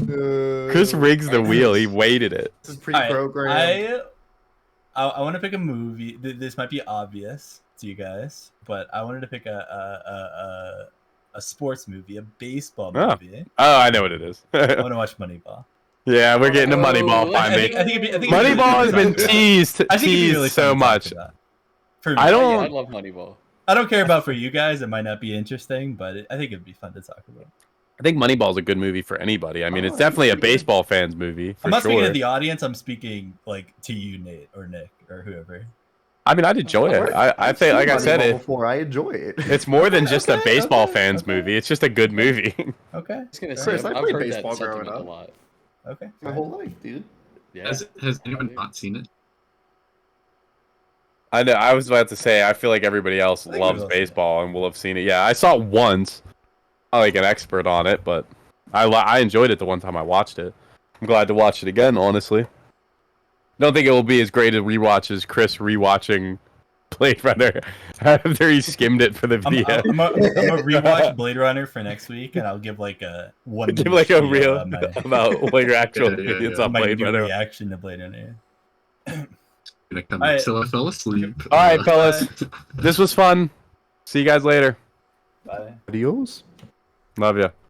Chris rigs the wheel. He weighted it. This is pre-programmed. I want to pick a movie. This might be obvious to you guys, but I wanted to pick a sports movie, a baseball movie. Oh, I know what it is. I want to watch Moneyball. Yeah, we're getting to Moneyball finally. Moneyball has been teased really so much. I love Moneyball. I don't care about for you guys. It might not be interesting, but I think it'd be fun to talk about. I think Moneyball is a good movie for anybody. I mean, it's definitely a baseball fan's movie. I'm not speaking to the audience. I'm speaking to you, Nate, or Nick, or whoever. I mean, I'd enjoy it. I think, like I said, I enjoy it. It's more than just a baseball fan's movie. It's just a good movie. Okay. I was gonna say, I've heard baseball growing up a lot. Okay. My whole life, dude. Yeah. Has anyone not seen it? I know. I was about to say. I feel like everybody else loves baseball and will have seen it. Yeah, I saw it once. I'm like an expert on it, but I enjoyed it the one time I watched it. I'm glad to watch it again. Honestly, don't think it will be as great a rewatch as Chris rewatching Blade Runner after he skimmed it for the video. I'm gonna rewatch Blade Runner for next week, and I'll give a reel about your actual opinions on Blade Runner. Reaction to Blade Runner. Gonna come until I fell asleep. All right, fellas, this was fun. See you guys later. Bye. Adios. Love ya.